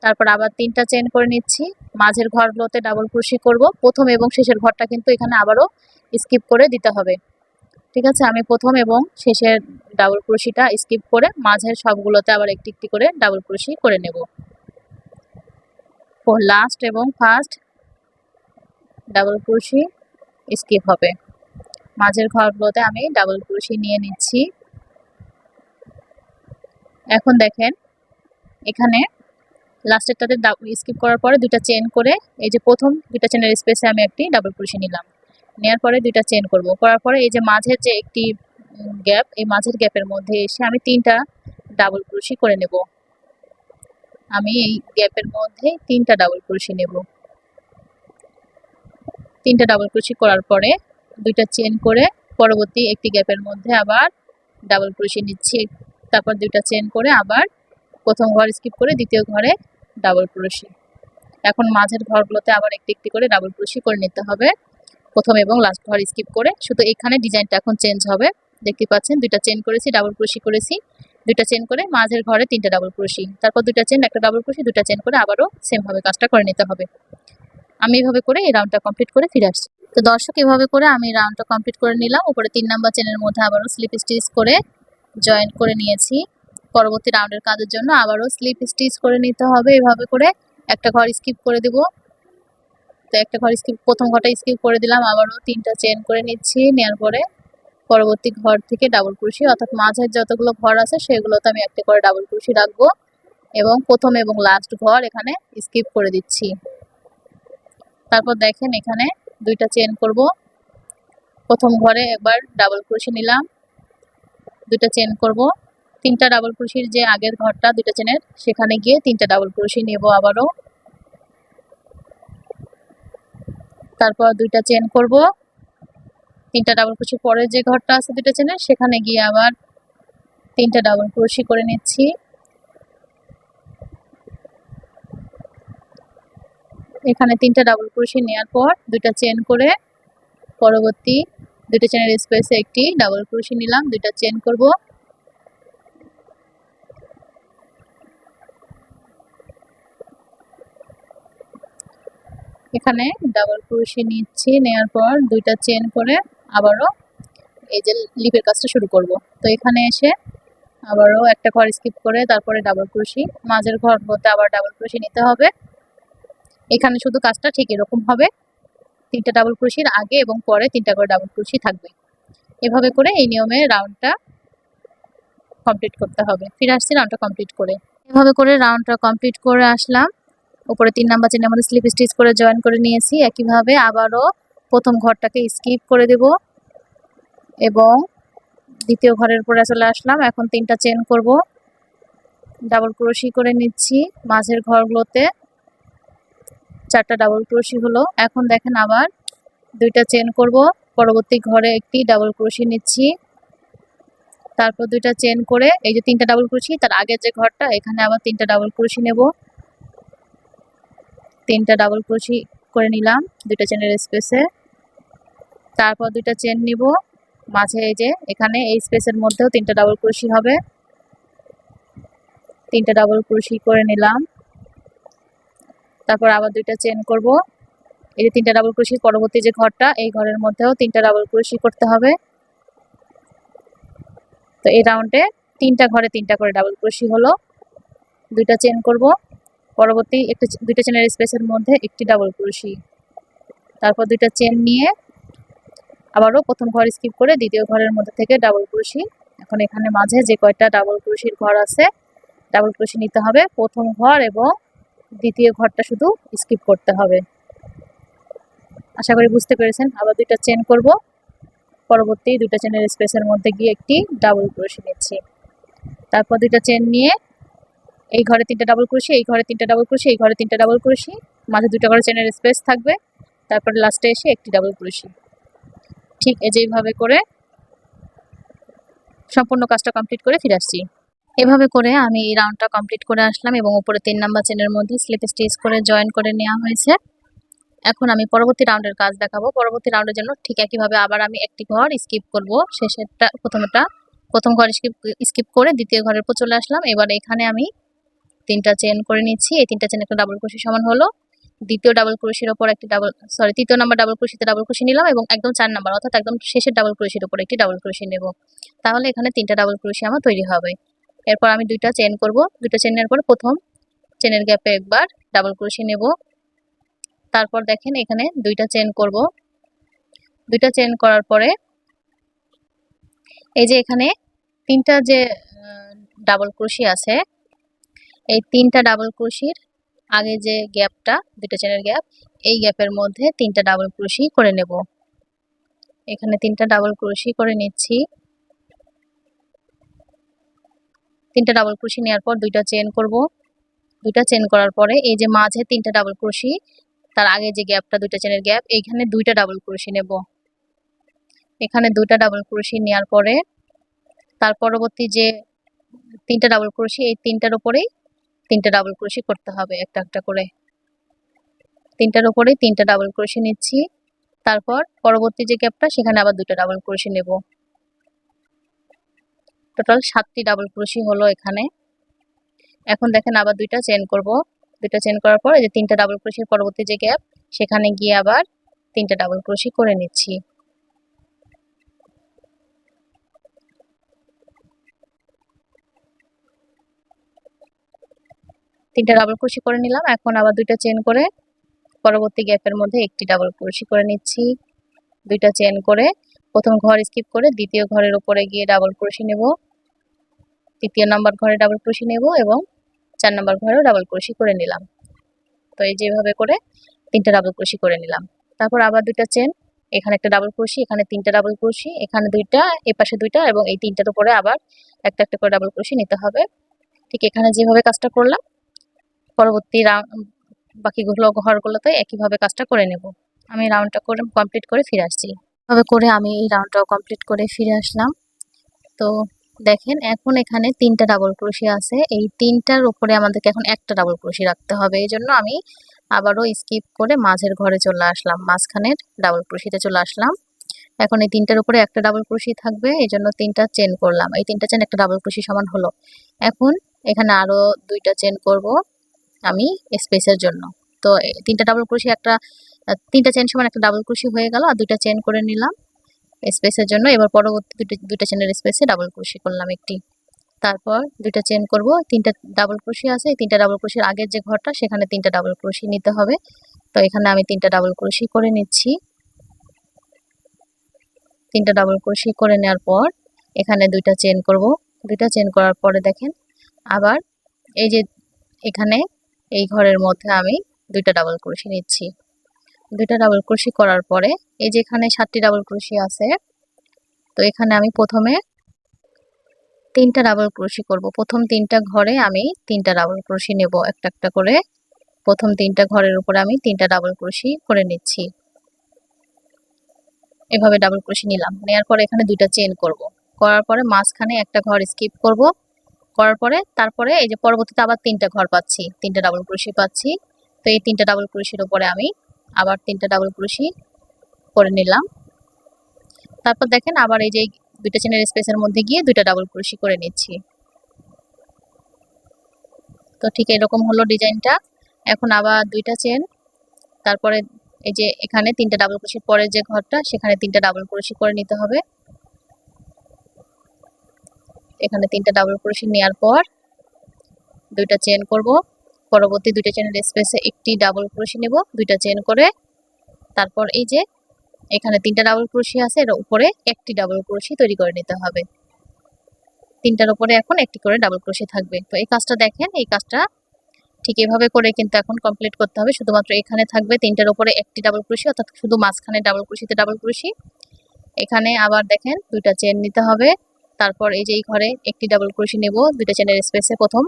Speaker 1: তারপর আবার 3টা চেন করে নিচ্ছি, মাঝের ঘরগুলোতে ডাবল ক্রোশি করব, প্রথম এবং শেষের ঘরটা কিন্তু এখানে আবারও স্কিপ করে দিতে হবে। ঠিক আছে, আমি প্রথম এবং শেষের ডাবল ক্রোশিটা স্কিপ করে মাঝের সবগুলোতে আবার একটি একটি করে ডাবল ক্রোশি করে নেব। লাস্ট এবং ফার্স্ট ডাবল ক্রোশি স্কিপ হবে, মাঝের ঘরগুলোতে আমি ডাবল ক্রোশি নিয়ে নিচ্ছি। এখন দেখেন এখানে লাস্টেরটাতে স্কিপ করার পরে দুইটা চেন করে এই যে প্রথম দুইটা চেনের স্পেসে আমি একটি ডাবল ক্রোশি নিলাম, নেওয়ার পরে দুইটা চেন করব, করার পরে এই যে মাঝের যে একটি গ্যাপ, এই মাঝের গ্যাপের মধ্যে এসে আমি 3টা ডাবল ক্রোশি করে নেব। আমি এই গ্যাপের মধ্যে 3টা ডাবল ক্রোশি নেব। 3টা ডাবল ক্রোশি করার পরে দুইটা চেন করে পরবর্তী একটি গ্যাপের মধ্যে আবার ডাবল ক্রোশি নিচ্ছি, তারপর দুইটা চেন করে আবার প্রথম ঘর স্কিপ করে দ্বিতীয় ঘরে ডাবল ক্রোশি। এখন মাঝের ঘরগুলোতে আবার একটি একটি করে ডাবল ক্রোশি করে নিতে হবে, প্রথম এবং লাস্ট ঘর স্কিপ করে। শুধু এখানে ডিজাইনটা এখন চেঞ্জ হবে, দেখতে পাচ্ছেন দুইটা চেন করেছি, ডাবল ক্রোশি করেছি, দুইটা চেন করে মাঝের ঘরে 3টা ডাবল ক্রোশি, তারপর দুইটা চেন একটা ডাবল ক্রোশি, দুইটা চেন করে আবারও সেম ভাবে কাজটা করে নিতে হবে। আমি এভাবে করে এই রাউন্ডটা কমপ্লিট করে ফিরে আসছি। তো দর্শক, এভাবে করে আমি রাউন্ডটা কমপ্লিট করে নিলাম। উপরে 3 নাম্বার চেনের মধ্যে আবারও স্লিপ স্টিচ করে জয়েন করে নিয়েছি। পরবর্তী রাউন্ডের কাজের জন্য আবারও স্লিপ স্টিচ করে নিতে হবে। এভাবে করে একটা ঘর স্কিপ করে দেব। তো একটা ঘর স্কিপ, প্রথম ঘরটা স্কিপ করে দিলাম, আবারও 3টা চেন করে নিচ্ছি, নেওয়ার পরে পরবর্তী ঘর থেকে ডাবল ক্রোশি, অর্থাৎ মাঝের যতগুলো ঘর আছে সেগুলোতে আমি একটা করে ডাবল ক্রোশি রাখবো এবং প্রথম এবং লাস্ট ঘর এখানে স্কিপ করে দিচ্ছি। তারপর দেখেন এখানে দুইটা চেন করব, প্রথম ঘরে একবার ডাবল ক্রোশি নিলাম, দুইটা চেন করব, 3টা ডাবল ক্রোশির যে আগের ঘরটা দুইটা চেনের সেখানে গিয়ে 3টা ডাবল ক্রোশি নেব আবারও, তারপর দুইটা চেন করব, 3টা ডাবল ক্রোশি পরে যে ঘরটা আছে দুইটা চেনের সেখানে গিয়ে আবার 3টা ডাবল ক্রোশি করে নিচ্ছি। এখানে 3টা ডাবল ক্রোশি নেওয়ার পর 2টা চেন করে পরবর্তী 2টা চেনের স্পেসে একটি ডাবল ক্রোশি নিলাম, 2টা চেন করব। এখানে ডাবল ক্রোশি নিচ্ছি, নেওয়ার পর 2টা চেন করে আবারও এই যে লিপের কাজটা শুরু করব। তো এখানে এসে আবারও একটা ঘর স্কিপ করে তারপরে ডাবল ক্রোশি, মাঝের ঘর হতে আবার ডাবল ক্রোশি নিতে হবে। এখানে শুধু কাজটা ঠিক এরকম হবে, 3টা ডাবল ক্রোশির আগে এবং পরে 3টা করে ডাবল ক্রোশি থাকবে। এভাবে করে এই নিয়মে রাউন্ডটা কমপ্লিট করতে হবে। ফিরে আসছি রাউন্ডটা কমপ্লিট করে। এভাবে করে রাউন্ডটা কমপ্লিট করে আসলাম। উপরে 3 নাম্বার চেনের মধ্যে স্লিপ স্টিচ করে জয়েন করে নিয়েছি। একইভাবে আবারও প্রথম ঘরটাকে স্কিপ করে দেব এবং দ্বিতীয় ঘরের উপরে চলে আসলাম। এখন 3টা চেন করব, ডাবল ক্রোশি করে নিচ্ছি। মাঝের ঘরগুলোতে 4টা ডাবল ক্রোশি হলো। এখন দেখেন আবার 2টা চেন করব, পরবর্তী ঘরে একটি ডাবল ক্রোশি নিচ্ছি, তারপর 2টা চেন করে এই যে 3টা ডাবল ক্রোশি তার আগের যে ঘরটা এখানে আবার 3টা ডাবল ক্রোশি নেব, 3টা ডাবল ক্রোশি করে নিলাম 2টা চেনের স্পেসে। তারপর 2টা চেন নিব, মাঝে এই যে এখানে এই স্পেসের মধ্যেও 3টা ডাবল ক্রোশি হবে, 3টা ডাবল ক্রোশি করে নিলাম। তারপর আবার 2টা চেন করব, এই যে 3টা ডাবল ক্রোশি পরবর্তী যে ঘরটা এই ঘরের মধ্যেও 3টা ডাবল ক্রোশি করতে হবে। তো এই রাউন্ডে 3টা ঘরে 3টা করে ডাবল ক্রোশি হলো। 2টা চেন করব, পরবর্তী 2টা চেনের স্পেসের মধ্যে একটি ডাবল ক্রোশি, তারপর 2টা চেন নিয়ে আবারও প্রথম ঘর স্কিপ করে দ্বিতীয় ঘরের মধ্যে থেকে ডাবল ক্রোশি। এখন এখানে মাঝে যে কয়টা ডাবল ক্রোশির ঘর আছে ডাবল ক্রোশি নিতে হবে, প্রথম ঘর এবং দ্বিতীয় ঘরটা শুধু স্কিপ করতে হবে। আশা করি বুঝতে পেরেছেন। আবার 2টা চেন করব, পরবর্তী 2টা চেনের স্পেসের মধ্যে গিয়ে একটি ডাবল ক্রোশি নিচ্ছি, তারপর 2টা চেন নিয়ে এই ঘরে 3টা ডাবল ক্রোশি, এই ঘরে 3টা ডাবল ক্রোশি, এই ঘরে 3টা ডাবল ক্রোশি, মাঝে 2টা করে চেনের স্পেস থাকবে, তারপর লাস্টে এসে একটি ডাবল ক্রোশি। ঠিক যেইভাবে করে সম্পূর্ণ কাজটা কমপ্লিট করে ফিরে আসছি। এভাবে করে আমি এই রাউন্ডটা কমপ্লিট করে আসলাম এবং উপরে 3 নাম্বার চেনের মধ্যে স্লিপ স্টিচ করে জয়েন করে নেওয়া হয়েছে। এখন আমি পরবর্তী রাউন্ডের কাজ দেখাবো। পরবর্তী রাউন্ডের জন্য ঠিক একইভাবে আবার আমি একটি ঘর স্কিপ করব, শেষেরটা প্রথম ঘর স্কিপ করে দ্বিতীয় ঘরের উপর চলে আসলাম। এবার এখানে আমি 3টা চেন করে নিচ্ছি, এই 3টা চেন একটা ডাবল ক্রোশি সমান হলো। তৃতীয় নাম্বার ডাবল ক্রোশিতে ডাবল ক্রোশি নিলাম এবং একদম 4 নাম্বার অর্থাৎ একদম শেষের ডাবল ক্রোশির উপর একটি ডাবল ক্রোশি নেব, তাহলে এখানে 3টা ডাবল ক্রোশি আমার তৈরি হবে। এরপর আমি 2টা চেন করব, 2টা চেনের পর প্রথম চেনের গ্যাপে একবার ডাবল ক্রোশি নেব, তারপর দেখেন এখানে 2টা চেন করব, 2টা চেন করার পরে এই যে এখানে 3টা যে ডাবল ক্রোশি আছে এই 3টা ডাবল ক্রোশির আগে যে গ্যাপটা 2টা চেনের গ্যাপ এই গ্যাপের মধ্যে 3টা ডাবল ক্রোশি করে নেব। এখানে 3টা ডাবল ক্রোশি করে নিচ্ছি, 3টা ডাবল ক্রোশি নেওয়ার পর 2টা চেন করব, 2টা চেন করার পরে এই যে মাঝে 3টা ডাবল ক্রোশি তার আগে যে গ্যাপটা 2টা চেনের গ্যাপ এইখানে 2টা ডাবল ক্রোশি নেব। এখানে 2টা ডাবল ক্রোশি নেওয়ার পরে তার পরবর্তী যে 3টা ডাবল ক্রোশি এই 3টার উপরেই 3টা ডাবল ক্রোশি করতে হবে, একটা একটা করে 3টার উপরেই 3টা ডাবল ক্রোশি নিচ্ছি, তারপর পরবর্তী যে গ্যাপটা সেখানে আবার 2টা ডাবল ক্রোশি নেব। টোটাল 7টি ডাবল ক্রোশি হলো এখানে। এখন দেখেন আবার 2টা চেন করব, 2টা চেন করার পর এই যে 3টা ডাবল ক্রোশির পরবর্তী যে গ্যাপ সেখানে গিয়ে আবার 3টা ডাবল ক্রোশি করে নিচ্ছি। 3টা ডাবল ক্রোশি করে নিলাম। এখন আবার 2টা চেন করে পরবর্তী গ্যাপের মধ্যে একটি ডাবল ক্রোশি করে নিচ্ছি, 2টা চেন করে প্রথম ঘর স্কিপ করে দ্বিতীয় ঘরের উপরে গিয়ে ডাবল ক্রোশি নেব, তৃতীয় নাম্বার ঘরে ডাবল ক্রোশি নেব এবং 4 নাম্বার ঘরেও ডাবল ক্রোশি করে নিলাম। তো এই যেভাবে করে 3টা ডাবল ক্রোশি করে নিলাম। তারপর আবার 2টা চেন, এখানে একটা ডাবল ক্রোশি, এখানে 3টা ডাবল ক্রোশি, এখানে 2টা, এপাশে 2টা এবং এই 3টার উপরে আবার একটা একটা করে ডাবল ক্রোশি নিতে হবে। ঠিক এখানে যেভাবে কাজটা করলাম পরবর্তী বাকিগুলো ঘরগুলোতে একইভাবে কাজটা করে নেব। আমি রাউন্ডটা করে কমপ্লিট করে ফিরে আসছি। এভাবে করে আমি এই রাউন্ডটাও কমপ্লিট করে ফিরে আসলাম। তো দেখেন এখন এখানে 3টা ডাবল ক্রোশি আছে, এই 3টার উপরে আমাদেরকে এখন একটা ডাবল ক্রোশি রাখতে হবে। এই জন্য আমি আবারও স্কিপ করে মাঝের ঘরে চলে আসলাম, মাঝখানের ডাবল ক্রোশিতে চলে আসলাম। এখন এই 3টার উপরে একটা ডাবল ক্রোশি থাকবে, এই জন্য 3টা চেন করলাম। এই 3টা চেন একটা ডাবল ক্রোশি সমান হলো। এখন এখানে আরো 2টা চেন করব আমি স্পেসের জন্য। তো 3টা ডাবল ক্রোশি একটা 3টা চেন সমান একটা ডাবল ক্রোশি হয়ে গেল, আর 2টা চেন করে নিলাম স্পেসের জন্য। এবার পরবর্তী দুইটা চেনের স্পেসে ডাবল ক্রোশি করলাম একটি, তারপর 2টা চেন করব। 3টা ডাবল ক্রোশি আছে, এই 3টা ডাবল ক্রোশির আগের যে ঘরটা সেখানে 3টা ডাবল ক্রোশি নিতে হবে। তো এখানে আমি 3টা ডাবল ক্রোশি করে নিচ্ছি। 3টা ডাবল ক্রোশি করে নেওয়ার পর এখানে 2টা চেন করব। 2টা চেন করার পরে দেখেন আবার এই যে এখানে এই ঘরের মধ্যে আমি 2টা ডাবল ক্রোশি নিচ্ছি। 2টা ডাবল ক্রোশি করার পরে এই যে এখানে 7টি ডাবল ক্রোশি আছে, তো এখানে আমি প্রথমে 3টা ডাবল ক্রোশি করব। প্রথম 3টা ঘরে আমি 3টা ডাবল ক্রোশি নেব একটা একটা করে। প্রথম 3টা ঘরের উপরে আমি 3টা ডাবল ক্রোশি করে নিচ্ছি। এভাবে ডাবল ক্রোশি নিলাম, নেওয়ার পরে এখানে 2টা চেন করব। করার পরে মাঝখানে একটা ঘর স্কিপ করব, করার পরে তারপরে এই যে পরবর্তীতে আবার 3টা ঘর পাচ্ছি, 3টা ডাবল ক্রোশি পাচ্ছি। তো এই 3টা ডাবল ক্রোশির উপরে আমি আবার 3টা ডাবল ক্রোশি করে নিলাম। তারপর দেখেন আবার এই যে 2টা চেনের স্পেসের মধ্যে গিয়ে 2টা ডাবল ক্রোশি করে নিচ্ছি। তো ঠিক এরকম হলো ডিজাইনটা। এখন আবার 2টা চেন, তারপরে এই যে এখানে 3টা ডাবল ক্রোশির পরের যে ঘরটা সেখানে 3টা ডাবল ক্রোশি করে নিতে হবে। এখানে 3টা ডাবল ক্রোশি নেওয়ার পর 2টা চেন করব। পরবর্তী 2টা চেনের স্পেসে একটি ডাবল ক্রোশি নেব, 2টা চেন করে তারপর এই যে এখানে 3টা ডাবল ক্রোশি আছে, এর উপরে একটি ডাবল ক্রোশি তৈরি করে নিতে হবে। 3টার উপরে এখন একটি করে ডাবল ক্রোশি থাকবে। তো এই কাজটা দেখেন, এই কাজটা ঠিক এভাবে করে কিন্তু এখন কমপ্লিট করতে হবে। শুধুমাত্র এখানে থাকবে 3টার উপরে একটি ডাবল ক্রোশি, অর্থাৎ শুধু মাঝখানে ডাবল ক্রোশিতে ডাবল ক্রোশি। এখানে আবার দেখেন 2টা চেন নিতে হবে, তারপর এই যে এই ঘরে একটি ডাবল ক্রোশি নেব 2টা চেনের স্পেসে প্রথম,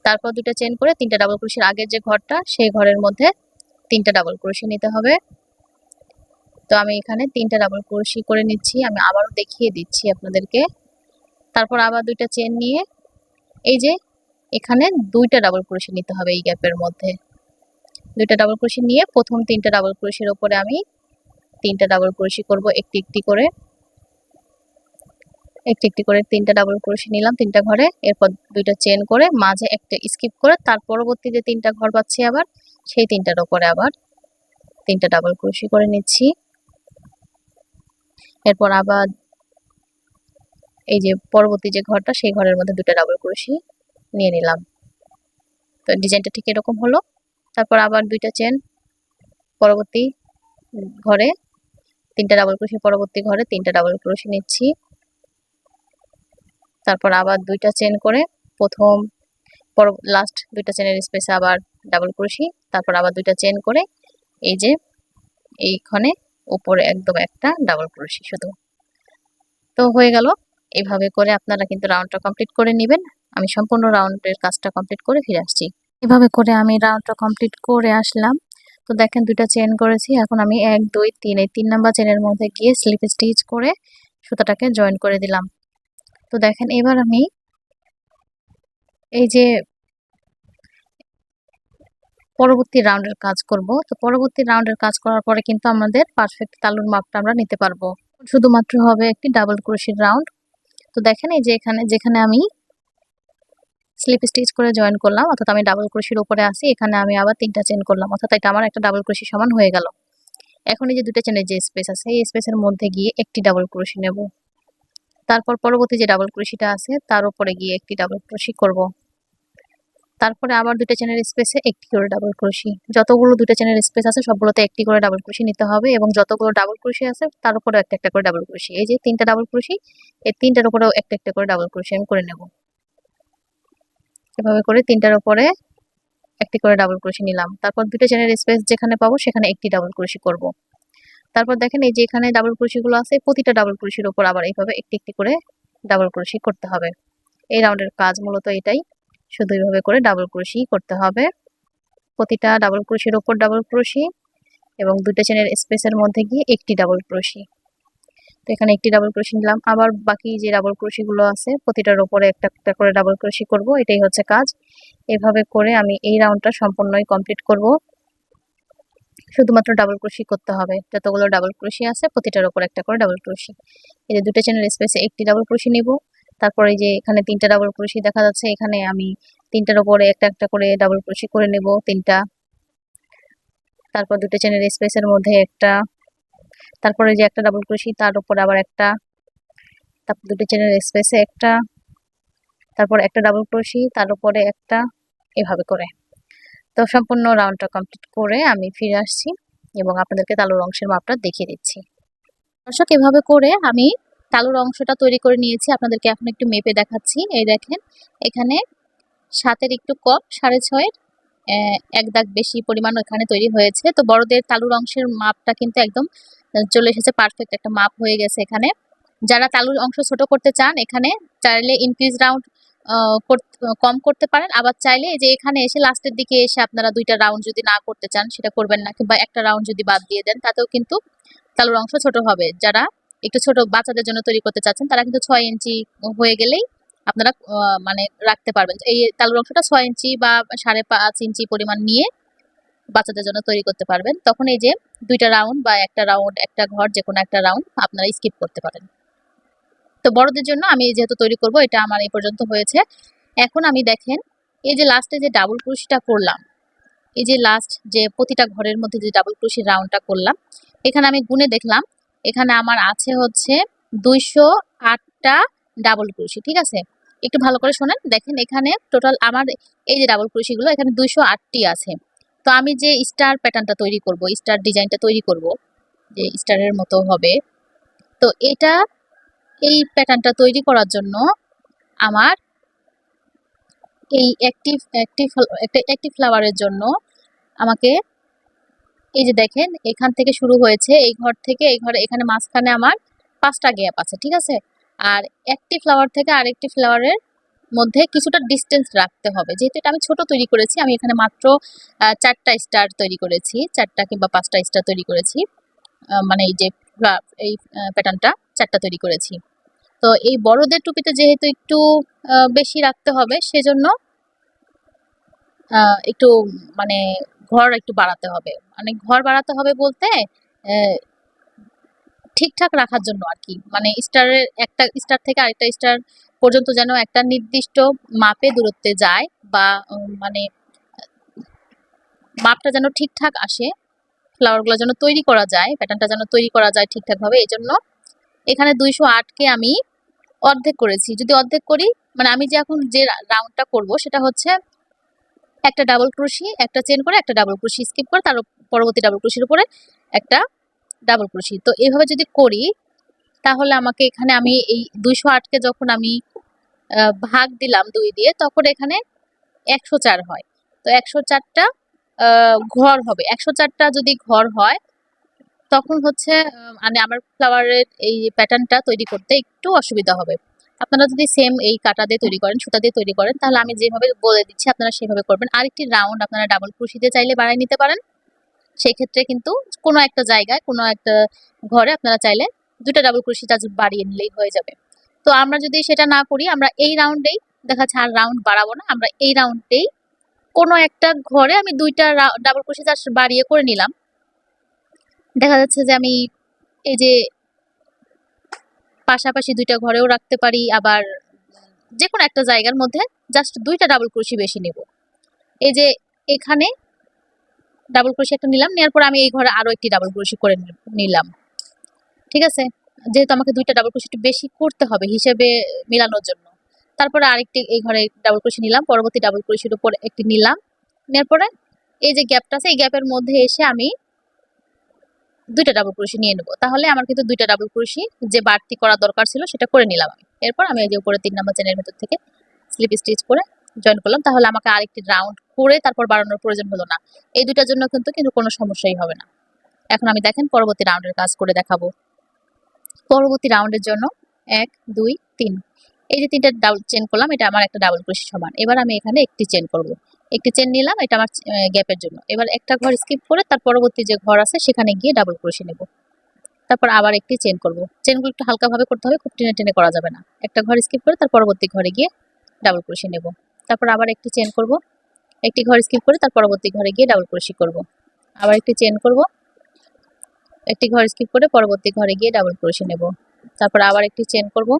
Speaker 1: তারপর 2টা চেন করে 3টা ডাবল ক্রোশির আগের যে ঘরটা সেই ঘরের মধ্যে 3টা ডাবল ক্রোশি নিতে হবে। তো আমি এখানে 3টা ডাবল ক্রোশি করে নিচ্ছি, আমি আবারও দেখিয়ে দিচ্ছি আপনাদেরকে। তারপর আবার 2টা চেন নিয়ে এই যে এখানে 2টা ডাবল ক্রোশি নিতে হবে এই গ্যাপের মধ্যে। 2টা ডাবল ক্রোশি নিয়ে প্রথম 3টা ডাবল ক্রোশির উপরে আমি 3টা ডাবল ক্রোশি করব একটি একটি করে। একটি একটি করে 3টা ডাবল ক্রোশি নিলাম 3টা ঘরে। এরপর 2টা চেন করে মাঝে একটা স্কিপ করে তার পরবর্তী যে 3টা ঘর পাচ্ছি আবার সেই 3টার উপরে আবার 3টা ডাবল ক্রোশি করে নিচ্ছি। এরপর আবার এই যে পরবর্তী যে ঘরটা সেই ঘরের মধ্যে 2টা ডাবল ক্রোশি নিয়ে নিলাম। তো ডিজাইনটা ঠিক এরকম হলো। তারপর আবার 2টা চেন পরবর্তী ঘরে 3টা ডাবল ক্রোশি, পরবর্তী ঘরে 3টা ডাবল ক্রোশি নিচ্ছি। তারপর আবার 2টা চেন করে প্রথম লাস্ট 2টা চেনের স্পেসে আবার ডাবল ক্রোশি, তারপর আবার 2টা চেন করে এই যে এইখানে উপরে একদম একটা ডাবল ক্রোশি শুধু। তো হয়ে গেল। এইভাবে করে আপনারা কিন্তু রাউন্ডটা কমপ্লিট করে নেবেন। আমি সম্পূর্ণ রাউন্ডের কাজটা কমপ্লিট করে ফিরে আসছি। এভাবে করে আমি রাউন্ডটা কমপ্লিট করে আসলাম। তো দেখেন 2টা চেন করেছি, এখন আমি 1 2 3 এই 3 নাম্বার চেনের মধ্যে গিয়ে স্লিপ স্টিচ করে সুতাটাকে জয়েন করে দিলাম। তো দেখেন এবার আমি এই যে পরবর্তী রাউন্ডের কাজ করব। তো পরবর্তী রাউন্ডের কাজ করার পরে কিন্তু আমাদের পারফেক্ট তালুর মাপটা আমরা নিতে পারবো। শুধুমাত্র হবে একটি ডাবল ক্রোশের রাউন্ড। তো দেখেন এই যে এখানে যেখানে আমি স্লিপ স্টিচ করে জয়েন করলাম, অর্থাৎ আমি ডাবল ক্রোশের উপরে আসি, এখানে আমি আবার 3টা চেন করলাম, অর্থাৎ এটা আমার একটা ডাবল ক্রোশি সমান হয়ে গেল। এখন এই যে 2টা চেনের যে স্পেস আছে এই স্পেসের মধ্যে গিয়ে একটি ডাবল ক্রোশি নেব, তারপর পরবর্তী যে ডাবল ক্রোশিটা আছে তার উপরে গিয়ে একটি ডাবল ক্রোশি করব। তারপরে আবার 2টা চেনের স্পেসে একটি করে ডাবল ক্রোশি। যতগুলো 2টা চেনের স্পেস আছে সবগুলোতে একটি করে ডাবল ক্রোশি নিতে হবে, এবং যতগুলো ডাবল ক্রোশি আছে তার উপরেও একটা একটা করে ডাবল ক্রোশি। এই যে 3টা ডাবল ক্রোশি, এই 3টার উপরেও একটা একটা করে ডাবল ক্রোশি আমি করে নেব। এভাবে করে 3টার উপরে একটি করে ডাবল ক্রোশি নিলাম। তারপর 2টা চেনের স্পেস যেখানে পাবো সেখানে একটি ডাবল ক্রোশি করব। তারপর দেখেন এই যে এখানে ডাবল ক্রোশিগুলো আছে, প্রতিটা ডাবল ক্রোশির উপর আবার এইভাবে একটি একটি করে ডাবল ক্রোশি করতে হবে। এই রাউন্ডের কাজ মূলত এটাই, শুধু এইভাবে করে ডাবল ক্রোশি করতে হবে। প্রতিটা ডাবল ক্রোশির উপর ডাবল ক্রোশি এবং 2টা চেনের স্পেসের মধ্যে গিয়ে একটি ডাবল ক্রোশি। তো এখানে একটি ডাবল ক্রোশি নিলাম, আবার বাকি যে ডাবল ক্রোশি গুলো আছে প্রতিটার উপরে একটা একটা করে ডাবল ক্রোশি করব, এটাই হচ্ছে কাজ। এভাবে করে আমি এই রাউন্ডটা সম্পূর্ণই কমপ্লিট করব। শুধুমাত্র ডাবল ক্রোশি করতে হবে, যতগুলো ডাবল ক্রোশি আছে প্রতিটার উপর একটা করে ডাবল ক্রোশি। এই যে দুটো চেনের স্পেসে একটি ডাবল ক্রোশি নিব, তারপরে এই যে এখানে তিনটা ডাবল ক্রোশি দেখা যাচ্ছে, এখানে আমি তিনটার উপরে একটা একটা করে ডাবল ক্রোশি করে নেব তিনটা। তারপর দুটো চেনের স্পেসের মধ্যে একটা, তারপরে যে একটা ডাবল ক্রোশি তার উপর আবার একটা, তারপর দুটো চেনের স্পেসে একটা, তারপর একটা ডাবল ক্রোশি তার উপরে একটা, এভাবে করে। তো সম্পূর্ণ রাউন্ডটা কমপ্লিট করে আমি ফিরে আসছি এবং আপনাদেরকে তালুর অংশের মাপটা দেখিয়ে দিচ্ছি। দর্শক, এভাবে করে আমি তালুর অংশটা তৈরি করে নিয়েছি, আপনাদেরকে এখন একটু মেপে দেখাচ্ছি। এই দেখেন, এখানে 7-এর একটু কম, 6.5-এর এক দাগ বেশি পরিমাণ এখানে তৈরি হয়েছে। তো বড়দের তালুর অংশের মাপটা কিন্তু একদম চলে এসেছে, পারফেক্ট একটা মাপ হয়ে গেছে এখানে। যারা তালুর অংশ ছোট করতে চান এখানে চাইলে ইনক্রিজ রাউন্ড কম করতে পারেন, আবার চাইলে এই যে এখানে এসে লাস্টের দিকে এসে আপনারা 2টা রাউন্ড যদি না করতে চান সেটা করবেন না, কিংবা একটা রাউন্ড যদি বাদ দিয়ে দেন তাতেও কিন্তু তালুর অংশ ছোট হবে। যারা একটু ছোট বাচ্চাদের জন্য তৈরি করতে চাচ্ছেন তারা কিন্তু 6 ইঞ্চি হয়ে গেলেই আপনারা মানে রাখতে পারবেন। এই তালুর অংশটা 6 ইঞ্চি বা 5.5 ইঞ্চি পরিমাণ নিয়ে বাচ্চাদের জন্য তৈরি করতে পারবেন। তখন এই যে 2টা রাউন্ড বা একটা রাউন্ড, একটা ঘর, যে কোনো একটা রাউন্ড আপনারা স্কিপ করতে পারেন। তো বড়দের জন্য আমি যেহেতু তৈরি করব, এটা আমার এই পর্যন্ত হয়েছে। এখন আমি দেখেন, এই যে লাস্টে যে ডাবল ক্রোশিটা করলাম, এই যে লাস্ট যে প্রতিটা ঘরের মধ্যে যে ডাবল ক্রোশির রাউন্ডটা করলাম, এখানে আমি গুনে দেখলাম এখানে আমার আছে হচ্ছে 208টা ডাবল ক্রোশি। ঠিক আছে, একটু ভালো করে শোনেন। দেখেন এখানে টোটাল আমার এই যে ডাবল ক্রোশিগুলো এখানে 208টি আছে। তো আমি যে স্টার প্যাটার্নটা তৈরি করব, স্টার ডিজাইনটা তৈরি করব, যে স্টারের মতো হবে, তো এটা এই প্যাটার্নটা তৈরি করার জন্য আমার এই একটি ফ্লাওয়ারের জন্য আমাকে এই যে দেখেন এখান থেকে শুরু হয়েছে, এই ঘর থেকে এই ঘরে, এখানে মাঝখানে আমার 5টা গ্যাপ আছে। ঠিক আছে, আর একটি ফ্লাওয়ার থেকে আরেকটি ফ্লাওয়ারের মধ্যে কিছুটা ডিস্টেন্স রাখতে হবে। যেহেতু এটা আমি ছোট তৈরি করেছি, আমি এখানে মাত্র 4টা স্টার তৈরি করেছি, 4টা কিংবা 5টা স্টার তৈরি করেছি, মানে এই যে এই প্যাটার্নটা 4টা তৈরি করেছি। তো এই বড়দের টুপিতে যেহেতু একটু বেশি রাখতে হবে, সেজন্য একটু মানে ঘর একটু বাড়াতে হবে। মানে ঘর বাড়াতে হবে বলতে আহ, ঠিকঠাক রাখার জন্য আর কি। মানে স্টারের একটা স্টার থেকে আরেকটা স্টার পর্যন্ত যেন একটা নির্দিষ্ট মাপে দূরত্বে যায়, বা মানে মাপটা যেন ঠিকঠাক আসে, ফ্লাওয়ারগুলো যেন তৈরি করা যায়, প্যাটার্নটা যেন তৈরি করা যায় ঠিকঠাকভাবে। এই জন্য এখানে 208কে আমি অর্ধেক করেছি। যদি অর্ধেক করি, মানে আমি যে এখন যে রাউন্ডটা করব সেটা হচ্ছে একটা ডাবল ক্রোশি, একটা চেন করে, একটা ডাবল ক্রোশি স্কিপ করে, তার পরবর্তী ডাবল ক্রোশির উপরে একটা ডাবল ক্রোশি। তো এইভাবে যদি করি তাহলে আমাকে এখানে আমি এই 208কে যখন আমি ভাগ দিলাম 2 দিয়ে, তখন এখানে 104 হয়। তো 104টা ঘর হবে। 104টা যদি ঘর হয় তখন হচ্ছে মানে আমার ফ্লাওয়ারের এই প্যাটার্নটা তৈরি করতে একটু অসুবিধা হবে। আপনারা যদি সেম এই কাটা দিয়ে তৈরি করেন, সুতা দিয়ে তৈরি করেন, তাহলে আমি যেভাবে বলে দিচ্ছি আপনারা সেভাবে করবেন। আরেকটি রাউন্ড আপনারা ডাবল ক্রোশিতে চাইলে বাড়ায় নিতে পারেন। সেই ক্ষেত্রে কিন্তু কোনো একটা জায়গায়, কোনো একটা ঘরে আপনারা চাইলে 2টা ডাবল ক্রোশি জাস্ট বাড়িয়ে নিলেই হয়ে যাবে। তো আমরা যদি সেটা না করি, আমরা এই রাউন্ডেই দেখা যাচ্ছে আর রাউন্ড বাড়াবো না, আমরা এই রাউন্ডেই কোনো একটা ঘরে আমি 2টা ডাবল ক্রোশি জাস্ট বাড়িয়ে করে নিলাম। দেখা যাচ্ছে যে আমি এই যে পাশাপাশি 2টা ঘরেও রাখতে পারি, আবার যে কোনো একটা জায়গার মধ্যে জাস্ট 2টা ডাবল ক্রোশি বেশি নেব। এই যে এখানে ডাবল ক্রোশি একটা নিলাম, নেওয়ার পর আমি এই ঘরে আরো একটি ডাবল ক্রোশি করে নিলাম। ঠিক আছে, যেহেতু আমাকে 2টা ডাবল ক্রোশি একটু বেশি করতে হবে হিসেবে মেলানোর জন্য। তারপরে আরেকটি এই ঘরে ডাবল ক্রোশি নিলাম, পরবর্তী ডাবল ক্রোশির উপর একটি নিলাম, নেওয়ার পরে এই যে গ্যাপটা আছে এই গ্যাপের মধ্যে এসে আমি 2টা ডাবল ক্রোশি নিয়ে নেব। তাহলে আমার কিন্তু 2টা ডাবল ক্রোশি যে বাড়তি করা দরকার ছিল সেটা করে নিলাম আমি। এরপর আমি এই যে উপরে 3 নাম্বার চেনের ভেতর থেকে স্লিপ স্টিচ করে জয়েন করলাম। তাহলে আমাকে আরেকটি রাউন্ড করে তারপর বাড়ানোর প্রয়োজন হলো না। এই 2টার জন্য কিন্তু কোনো সমস্যাই হবে না। এখন আমি দেখেন পরবর্তী রাউন্ডের কাজ করে দেখাবো। পরবর্তী রাউন্ডের জন্য 1 2 3, এই যে 3টা ডাবল চেন করলাম, এটা আমার একটা ডাবল ক্রোশি সমান। এবার আমি এখানে একটি চেন করব, একটি চেন নিলাম, এটা আমার গ্যাপের জন্য। এবার একটা ঘর স্কিপ করে তার পরবর্তী যে ঘর আছে সেখানে গিয়ে ডাবল ক্রোশি নেব। তারপর আবার একটি চেন করব। চেনগুলো একটু হালকাভাবে করতে হবে, খুব টেনে টেনে করা যাবে না। একটা ঘর স্কিপ করে তার পরবর্তী ঘরে গিয়ে ডাবল ক্রোশে নেব। তারপর আবার একটি চেন করব, একটি ঘর স্কিপ করে তার পরবর্তী ঘরে গিয়ে ডাবল ক্রোশে করব। আবার একটি চেন করব, একটি ঘর স্কিপ করে পরবর্তী ঘরে গিয়ে ডাবল ক্রোশে নেব। তারপর আবার একটি চেন করব,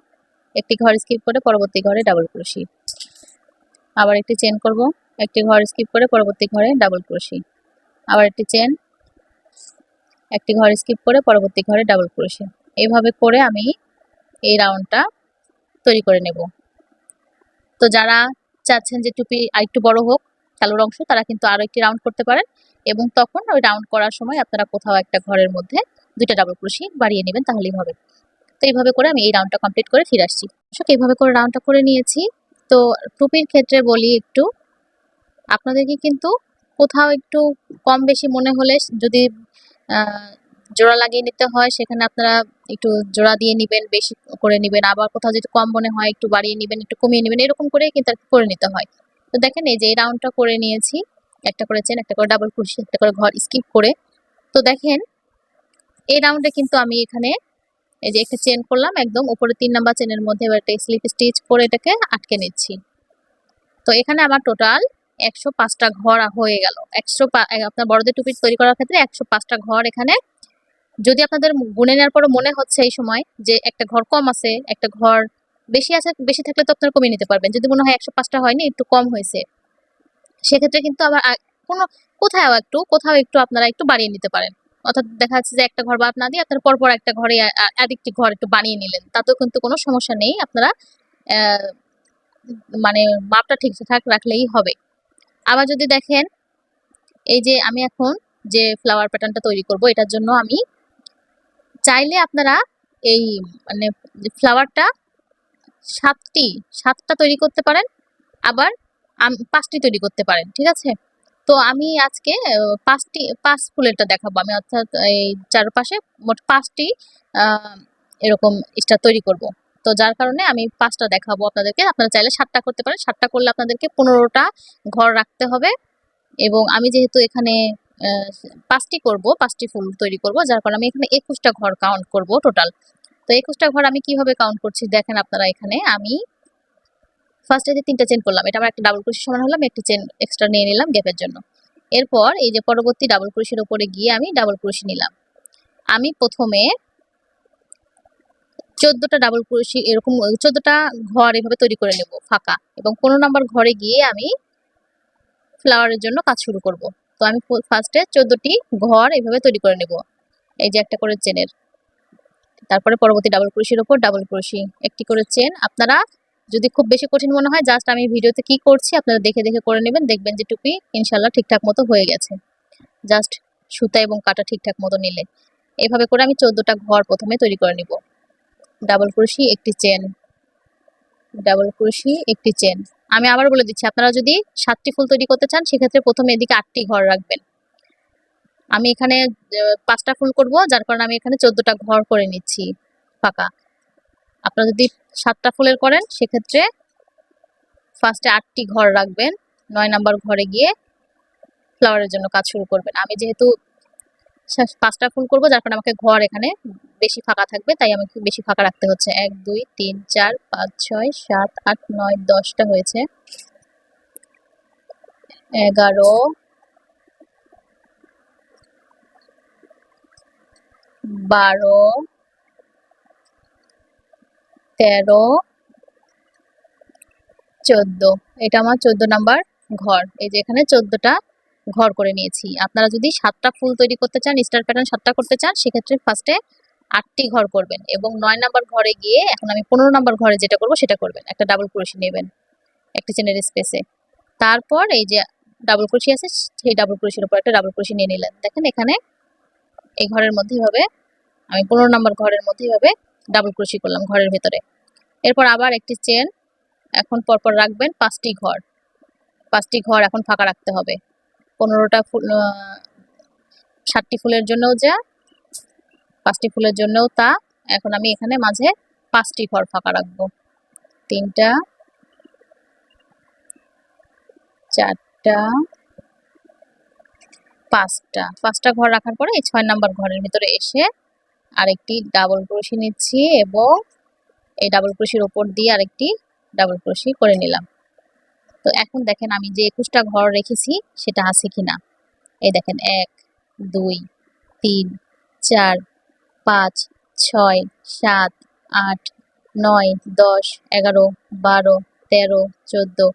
Speaker 1: একটি ঘর স্কিপ করে পরবর্তী ঘরে ডাবল ক্রোশে। আবার একটি চেন করব, একটি ঘর স্কিপ করে পরবর্তী ঘরে ডাবল ক্রোশে। আবার একটি চেন, একটি ঘর স্কিপ করে পরবর্তী ঘরে ডাবল ক্রোশে। এইভাবে করে আমি এই রাউন্ডটা তৈরি করে নেব। তো যারা চাচ্ছেন যে টুপি আরেকটু বড় হোক তালুর অংশ, তারা কিন্তু আরো একটি রাউন্ড করতে পারেন এবং তখন ওই রাউন্ড করার সময় আপনারা কোথাও একটা ঘরের মধ্যে দুইটা ডাবল ক্রোশে বাড়িয়ে নেবেন, তাহলেই হবে। তো এইভাবে করে আমি এই রাউন্ডটা কমপ্লিট করে ফিরে আসছি। এইভাবে করে রাউন্ডটা করে নিয়েছি। তো টুপির ক্ষেত্রে বলি একটু, আপনাদেরকে কিন্তু কোথাও একটু কম বেশি মনে হলে যদি জোড়া লাগিয়ে নিতে হয়, সেখানে আপনারা একটু জোড়া দিয়ে নিবেন, বেশি করে নিবেন। আবার কোথাও যদি কম মনে হয় একটু বাড়িয়ে নিবেন, একটু কমিয়ে নিবেন, এরকম করে কিন্তু করে নিতে হয়। তো দেখেন এই যে এই রাউন্ডটা করে নিয়েছি, একটা করে চেন, একটা করে ডাবল ক্রোশে, একটা করে ঘর স্কিপ করে। তো দেখেন এই রাউন্ডে কিন্তু আমি এখানে এই যে একটা চেন করলাম একদম উপরে 3 নাম্বার চেনের মধ্যে, এবার একটা স্লিপ স্টিচ করে এটাকে আটকে নিচ্ছি। তো এখানে আমার টোটাল 105টা ঘর হয়ে গেল। আপনার বড়দের টুপি তৈরি করার ক্ষেত্রে 105টা ঘর এখানে। যদি আপনাদের গুনে নেওয়ার পর মনে হচ্ছে এই সময় যে একটা ঘর কম আছে, একটা ঘর বেশি আছে, বেশি থাকলে তো আপনারা কমিয়ে নিতে পারবেন। যদি মনে হয় 105টা হয়নি, একটু কম হয়েছে, সেক্ষেত্রে কিন্তু আবার কোনো কোথাও একটু আপনারা একটু বাড়িয়ে নিতে পারেন। অর্থাৎ দেখা যাচ্ছে যে একটা ঘর বাদ না দিয়ে আপনারা পরপর একটা ঘরে আরেকটি ঘর একটু বানিয়ে নিলেন, তাতেও কিন্তু কোনো সমস্যা নেই। আপনারা মানে মাপটা ঠিকঠাক রাখলেই হবে। আবার যদি দেখেন এই যে আমি এখন যে ফ্লাওয়ার প্যাটার্নটা তৈরি করব, এটার জন্য আমি চাইলে আপনারা এই মানে ফ্লাওয়ারটা সাতটা তৈরি করতে পারেন, আবার 5টি তৈরি করতে পারেন, ঠিক আছে। তো আমি আজকে 5 ফুলেরটা দেখাবো আমি, অর্থাৎ এই চারপাশে মোট 5টি এরকম স্টার তৈরি করব। তো যার কারণে আমি 5টা দেখাবো আপনাদেরকে। আপনারা চাইলে 7টা করতে পারেন। 7টা করলে আপনাদেরকে 15টা ঘর রাখতে হবে। এবং আমি যেহেতু এখানে 5টি করব, 5টি ফুল তৈরি করব, যার কারণে আমি এখানে 21টা ঘর কাউন্ট করব টোটাল। তো 21টা ঘর আমি কিভাবে কাউন্ট করছি দেখেন আপনারা। এখানে আমি ফার্স্টে যে 3টা চেন করলাম, এটা আমার একটা ডাবল ক্রোশে সমান হলো, আমি একটা চেন এক্সট্রা নিয়ে নিলাম গ্যাপের জন্য। এরপর এই যে পরবর্তী ডাবল ক্রোশের উপরে গিয়ে আমি ডাবল ক্রোশে নিলাম। আমি প্রথমে 14টা ডাবল ক্রোশে, এরকম 14টা ঘর এভাবে তৈরি করে নেব ফাঁকা, এবং 15 নাম্বার ঘরে গিয়ে আমি ফ্লাওয়ারের জন্য কাজ শুরু করব। তো আমি ফার্স্টে 14টি ঘর এভাবে তৈরি করে নেব, এই যে একটা করে চেনের। তারপরে পরবর্তী ডাবল ক্রোশের উপর ডাবল ক্রোশে, একটি করে চেন। আপনারা যদি খুব বেশি কঠিন মনে হয়, জাস্ট আমি ভিডিওতে কি করছি আপনারা দেখে দেখে করে নেবেন, দেখবেন যে টুপি ইনশাল্লাহ ঠিকঠাক মতো হয়ে গেছে। জাস্ট সুতা এবং কাটা ঠিকঠাক মতো নিলে। এভাবে করে আমি 14টা ঘর প্রথমে তৈরি করে নিব। ডাবল ক্রোশে, একটি চেন, ডাবল ক্রোশে, একটি চেন। আমি আবার বলে দিচ্ছি, আপনারা যদি 7টি ফুল তৈরি করতে চান, সেক্ষেত্রে প্রথমে এদিকে 8টি ঘর রাখবেন। আমি এখানে 5টা ফুল করব, যার কারণে আমি এখানে 14টা ঘর করে নিচ্ছি ফাঁকা। আপনারা যদি 7টা ফুলের করেন, সেক্ষেত্রে ফার্স্টে 8টি ঘর রাখবেন, 9 নাম্বার ঘরে গিয়ে ফ্লাওয়ারের জন্য কাজ শুরু করবেন। আমি যেহেতু 5টা ফুল করব, যার কারণে আমাকে ঘর এখানে বেশি ফাঁকা থাকবে, তাই আমাকে বেশি ফাঁকা রাখতে হচ্ছে। 1 2 3 4 5 6 7 8 9 10টা হয়েছে, 11 12 13 14। এটা আমার 14 নাম্বার ঘর। এই যে এখানে 14টা ঘর করে নিয়েছি। আপনারা যদি 7টা ফুল তৈরি করতে চান, স্টার প্যাটার্ন 7টা করতে চান, সেক্ষেত্রে ফার্স্টে 8টি ঘর করবেন এবং 9 নাম্বার ঘরে গিয়ে এখন আমি 15 নাম্বার ঘরে যেটা করব সেটা করবেন। একটা ডাবল ক্রোশে নেবেন একটা চেনের স্পেসে। তারপর এই যে ডাবল ক্রোশে আছে, সেই ডাবল ক্রোশের উপর একটা ডাবল ক্রোশে নিয়ে নিলেন। দেখেন এখানে এই ঘরের মধ্যে হবে, আমি 15 নাম্বার ঘরের মধ্যে হবে ডাবল ক্রোশে করলাম ঘরের ভেতরে। এরপর আবার একটি চেন, এখন পরপর রাখবেন 5টি ঘর। 5টি ঘর এখন ফাঁকা রাখতে হবে। 15টা ফুল, 7টি ফুলের জন্যও যা, 5টি ফুলের জন্যও তা। এখন আমি এখানে মাঝে 5টি ঘর ফাঁকা রাখবো। 3টা, 4টা, 5টা। 5টা ঘর রাখার পরে এই 6 নাম্বার ঘরের ভিতরে এসে আরেকটি ডাবল ক্রোশি নিচ্ছি এবং এই ডাবল ক্রোশির উপর দিয়ে আরেকটি ডাবল ক্রোশি করে নিলাম। তো এখন দেখেন আমি যে 21টা ঘর রেখেছি সেটা আছে কিনা। এই দেখেন 1 2 3 4 5 6 7 8 9 10 11 12 13 14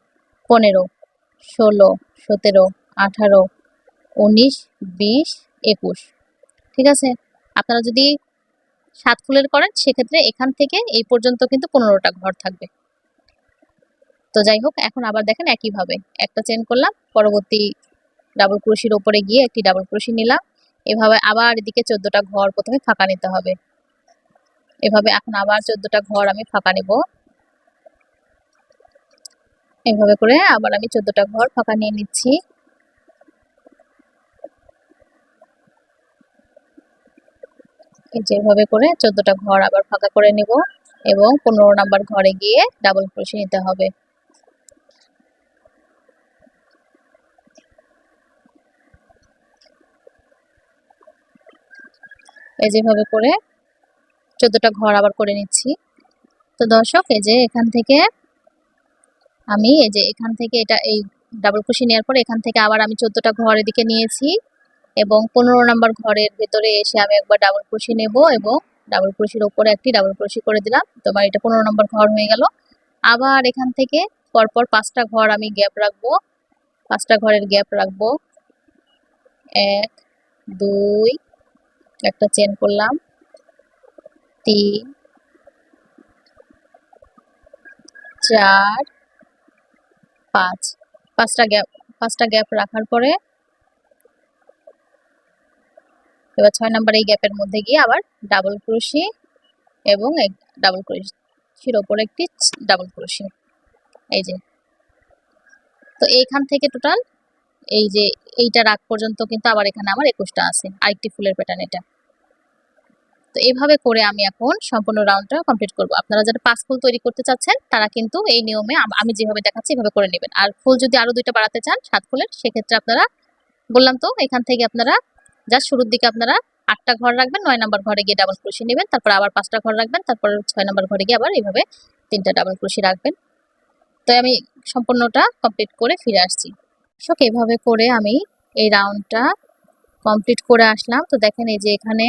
Speaker 1: 15 16 17 18 19 20 21। ঠিক আছে, আপনারা যদি 7 ফুলের করেন সেক্ষেত্রে এখান থেকে এই পর্যন্ত কিন্তু 15টা ঘর থাকবে। তো যাই হোক, এখন আবার দেখেন একইভাবে একটা চেন করলাম, পরবর্তী ডাবল ক্রোশির ওপরে গিয়ে একটি ডাবল ক্রোশি নিলাম। এভাবে আবার এদিকে 14টা ঘর প্রথমে ফাঁকা নিতে হবে। এভাবে এখন আবার 14টা ঘর আমি ফাঁকা নেব। এভাবে করে আবার আমি 14টা ঘর ফাঁকা নিয়ে নিচ্ছি। এই যেভাবে করে 14টা ঘর আবার ফাঁকা করে নেব এবং 15 নাম্বার ঘরে গিয়ে ডাবল ক্রোশি নিতে হবে। এই যেভাবে করে 14টা ঘর আবার করে নিচ্ছি। তো দর্শক, এই যে এখান থেকে আমি এখান থেকে এটা এই ডাবল ক্রোশি নেওয়ার পরে এখান থেকে আবার আমি 14টা ঘর এদিকে নিয়েছি এবং 15 নাম্বার ঘরের ভেতরে এসে আমি একবার ডাবল ক্রোশি নেব এবং ডাবল ক্রোশির উপরে একটি ডাবল ক্রোশি করে দিলাম। তোমার এটা 15 নাম্বার ঘর হয়ে গেল। আবার এখান থেকে পরপর 5টা ঘর আমি গ্যাপ রাখবো, 5টা ঘরের গ্যাপ রাখবো। 1 2 একটা চেন করলাম, 3 4 5, 5টা গ্যাপ রাখার পরে এবার 6 নাম্বার এই গ্যাপের মধ্যে গিয়ে আবার ডাবল ক্রোশি এবং ডাবল ক্রোশির ওপরে একটি ডাবল ক্রোশি। এই যে, তো এইখান থেকে টোটাল এই যে এইটা রাগ পর্যন্ত কিন্তু আবার এখানে আমার 21টা আছে, আরেকটি ফুলের প্যাটার্ন এটা। তো এইভাবে করে আমি এখন সম্পূর্ণ রাউন্ডটা কমপ্লিট করব। আপনারা যারা 5 ফুল তৈরি করতে চাচ্ছেন তারা কিন্তু এই নিয়মে আমি যেভাবে দেখাচ্ছি এভাবে করে নেবেন। আর ফুল যদি আরো 2টা বাড়াতে চান 7 ফুলের, সেক্ষেত্রে আপনারা বললাম তো এখান থেকে আপনারা জাস্ট শুরুর দিকে আপনারা 8টা ঘর রাখবেন, 9 নাম্বার ঘরে গিয়ে ডাবল ক্রোশি নেবেন, তারপর আবার 5টা ঘর রাখবেন, তারপর 6 নাম্বার ঘরে গিয়ে আবার এইভাবে 3টা ডাবল ক্রোশি রাখবেন। তো আমি সম্পূর্ণটা কমপ্লিট করে ফিরে আসছি। এভাবে করে আমি এই রাউন্ডটা কমপ্লিট করে আসলাম। তো দেখেন এই যে এখানে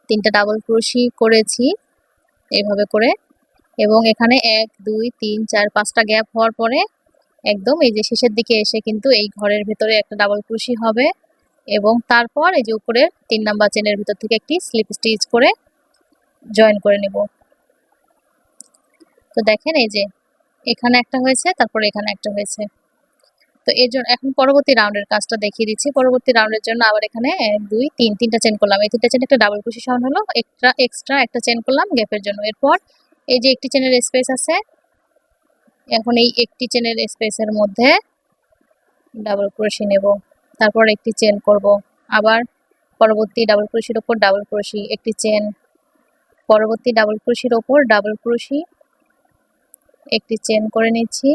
Speaker 1: 3টা ডাবল ক্রোশি করেছি এইভাবে করে এবং এখানে 1 2 3 4 5টা গ্যাপ হওয়ার পরে একদম এই যে শেষের দিকে এসে কিন্তু এই ঘরের ভেতরে একটা ডাবল ক্রোশি হবে এবং তারপর এই যে উপরের 3 নাম্বার চেনের ভিতর থেকে একটি স্লিপ স্টিচ করে জয়েন করে নেব। তো দেখেন এই যে এখানে একটা হয়েছে, তারপরে এখানে একটা হয়েছে। তো এর জন্য এখন পরবর্তী রাউন্ডের কাজটা দেখিয়ে দিচ্ছি। পরবর্তী রাউন্ডের জন্য আবার এখানে 1 2 3 তিনটা চেন করলাম। এই 3টা চেন একটা ডাবল ক্রোশি সাউন্ড হলো, এক্সট্রা একটা চেন করলাম গ্যাপের জন্য। এরপর এই যে একটি চেনের স্পেস আছে, এখন এই একটি চেনের স্পেসের মধ্যে ডাবল ক্রোশি নেব, তারপর একটি চেন করব, আবার পরবর্তী ডাবল ক্রোশির উপর ডাবল ক্রোশি, একটি চেন, পরবর্তী ডাবল ক্রোশির উপর ডাবল ক্রোশি, একটি চেন করে নিচ্ছি,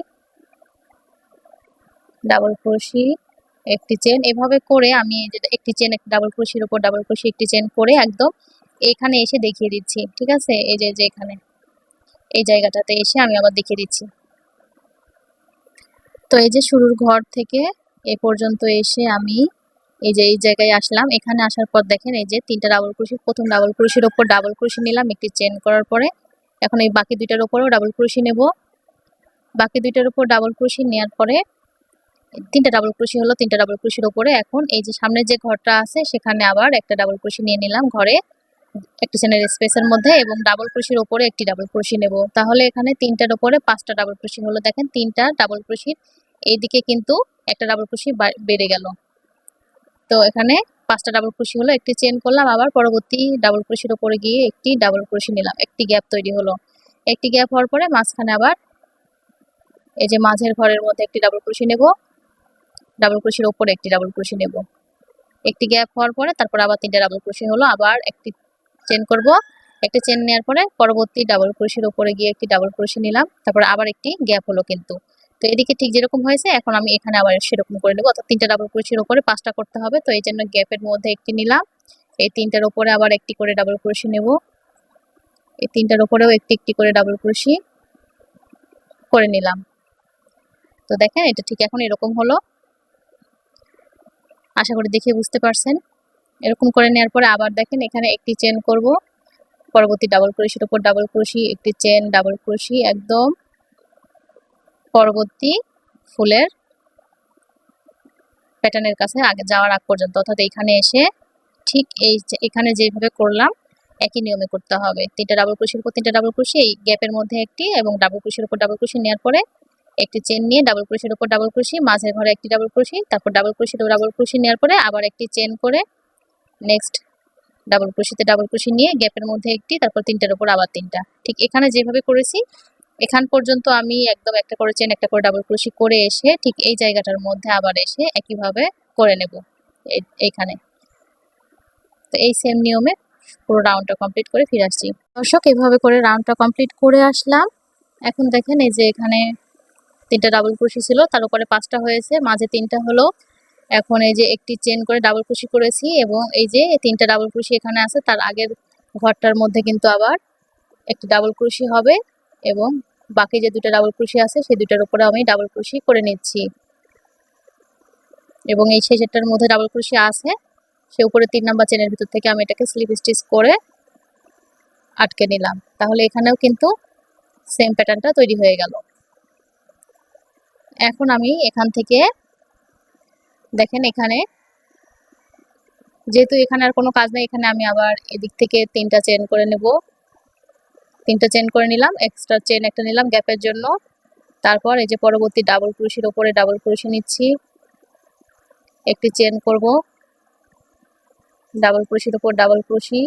Speaker 1: ডাবল ক্রোশি, একটি চেন। এভাবে করে আমি একটি চেন, একটি ডাবল ক্রোশির উপর ডাবল ক্রোশি, একটি চেন করে একদম এখানে এসে দেখিয়ে দিচ্ছি। ঠিক আছে, এই যে এখানে এই জায়গাটাতে এসে আমি আবার দেখিয়ে দিচ্ছি। তো এই যে শুরুর ঘর থেকে এ পর্যন্ত এসে আমি এই যে এই জায়গায় আসলাম। এখানে আসার পর দেখেন এই যে 3টা ডাবল ক্রোশি, প্রথম ডাবল ক্রোশির উপর ডাবল ক্রোশি নিলাম, একটি চেন করার পরে এখন এই বাকি 2টার উপরেও ডাবল ক্রোশি নেব। বাকি 2টার উপর ডাবল ক্রোশি নেওয়ার পরে 3টা ডাবল ক্রোশি হলো, 3টা ডাবল ক্রোশির উপরে এখন এই যে সামনের যে ঘরটা আছে সেখানে আবার একটা ডাবল ক্রোশি নিয়ে নিলাম ঘরে একটা চেনের স্পেসের মধ্যে এবং ডাবল ক্রোশির উপরে একটি ডাবল ক্রোশি নেব। তাহলে এখানে 3টার উপরে 5টা ডাবল ক্রোশি হলো। দেখেন 3টা ডাবল ক্রোশির এইদিকে কিন্তু একটা ডাবল ক্রোশি বেড়ে গেল। তো এখানে 5টা ডাবল ক্রোশি হলো, একটি চেন করলাম, আবার পরবর্তী ডাবল ক্রোশির উপরে গিয়ে একটি ডাবল ক্রোশি নিলাম, একটি গ্যাপ তৈরি হলো। একটি গ্যাপ হওয়ার পরে মাঝখানে আবার এই যে মাঝের ঘরের মধ্যে একটি ডাবল ক্রোশি নেব, ডাবল ক্রোশির উপরে একটি ডাবল ক্রোশি নেব, একটি গ্যাপ হওয়ার পরে তারপর আবার 3টা ডাবল ক্রোশি হলো, আবার একটি চেন করব, একটা চেন নেওয়ার পরে পরবর্তী ডাবল ক্রোশির উপরে গিয়ে একটি ডাবল ক্রোশি নিলাম, তারপর আবার একটি গ্যাপ হলো কিন্তু। তো এদিকে ঠিক যেরকম হয়েছে এখন আমি এখানে আবার সেরকম করে নেব, অর্থাৎ 3টা ডাবল ক্রোশির উপরে 5টা করতে হবে। তো এই জন্য গ্যাপের মধ্যে একটি নিলাম এই তিনটার উপরে আবার একটি করে ডাবল ক্রোশি নেব, এই তিনটার উপরেও একটি একটি করে ডাবল ক্রোশি করে নিলাম। তো দেখেন এটা ঠিক এখন এরকম হলো, আশা করি দেখে বুঝতে পারছেন। এরকম করে নেওয়ার পরে আবার দেখেন এখানে একটি চেন করব, পরবর্তী ডাবল ক্রোশির উপর ডাবল ক্রোশি, একটি চেন, ডাবল ক্রোশি, একদম পরবর্তী ফুলের প্যাটার্নের কাছে আগে যাওয়ার আগ পর্যন্ত, অর্থাৎ এখানে এসে ঠিক এই এখানে যেভাবে করলাম একই নিয়মে করতে হবে। তিনটা ডাবল ক্রোশির উপর তিনটা ডাবল ক্রোশি, এই গ্যাপের মধ্যে একটি, এবং ডাবল ক্রোশির উপর ডাবল ক্রোশি নেওয়ার পরে একটি চেন নিয়ে ডাবল ক্রোশির উপর ডাবল ক্রোশি, মাঝের ঘরে একটি ডাবল ক্রোশি, তারপর ডাবল ক্রোশির উপর ডাবল ক্রোশি নেওয়ার পরে আবার একটি চেন করে নেক্সট ডাবল ক্রোশিতে ডাবল ক্রোশি নিয়ে গ্যাপের মধ্যে একটি, তারপর তিনটার উপর আবার তিনটা। ঠিক এখানে যেভাবে করেছি এখান পর্যন্ত আমি একদম একটা করে চেন একটা করে ডাবল ক্রোশি করে এসে ঠিক এই জায়গাটার মধ্যে আবার এসে একইভাবে করে নেব এইখানে। তো এই সেম নিয়মে পুরো রাউন্ডটা কমপ্লিট করে ফিরে আসছি। দর্শক এভাবে করে রাউন্ডটা কমপ্লিট করে আসলাম। এখন দেখেন এই যে এখানে তিনটা ডাবল ক্রোশি ছিল, তার উপরে পাঁচটা হয়েছে, মাঝে তিনটা হলো। এখন এই যে একটি চেন করে ডাবল ক্রোশি করেছি, এবং এই যে তিনটা ডাবল ক্রোশি এখানে আছে, তার আগের ঘরটার মধ্যে কিন্তু আবার একটি ডাবল ক্রোশি হবে, এবং বাকি যে দুটো ডাবল ক্রোশি আছে সেই দুটার উপরে আমি ডাবল ক্রোশি করে নিচ্ছি। এবং এই শেষেরটার মধ্যে ডাবল ক্রোশি আছে, সে উপরে 3 নাম্বার চেনের ভিতর থেকে আমি এটাকে স্লিপ স্টিচ করে আটকে নিলাম। তাহলে এখানেও কিন্তু সেম প্যাটার্নটা তৈরি হয়ে গেল। এখন আমি এখান থেকে দেখেন এখানে যেহেতু এখানে আর কোনো কাজ নেই, এখানে আমি আবার এদিক থেকে তিনটা চেন করে নেব। তিনটা চেন করে নিলাম, এক্সট্রা চেন একটা নিলাম গ্যাপের জন্য। তারপর এই যে পরবর্তী ডাবল ক্রোশির উপরে ডাবল ক্রোশি নিচ্ছি, একটি চেন করব, ডাবল ক্রোশির উপর ডাবল ক্রোশি,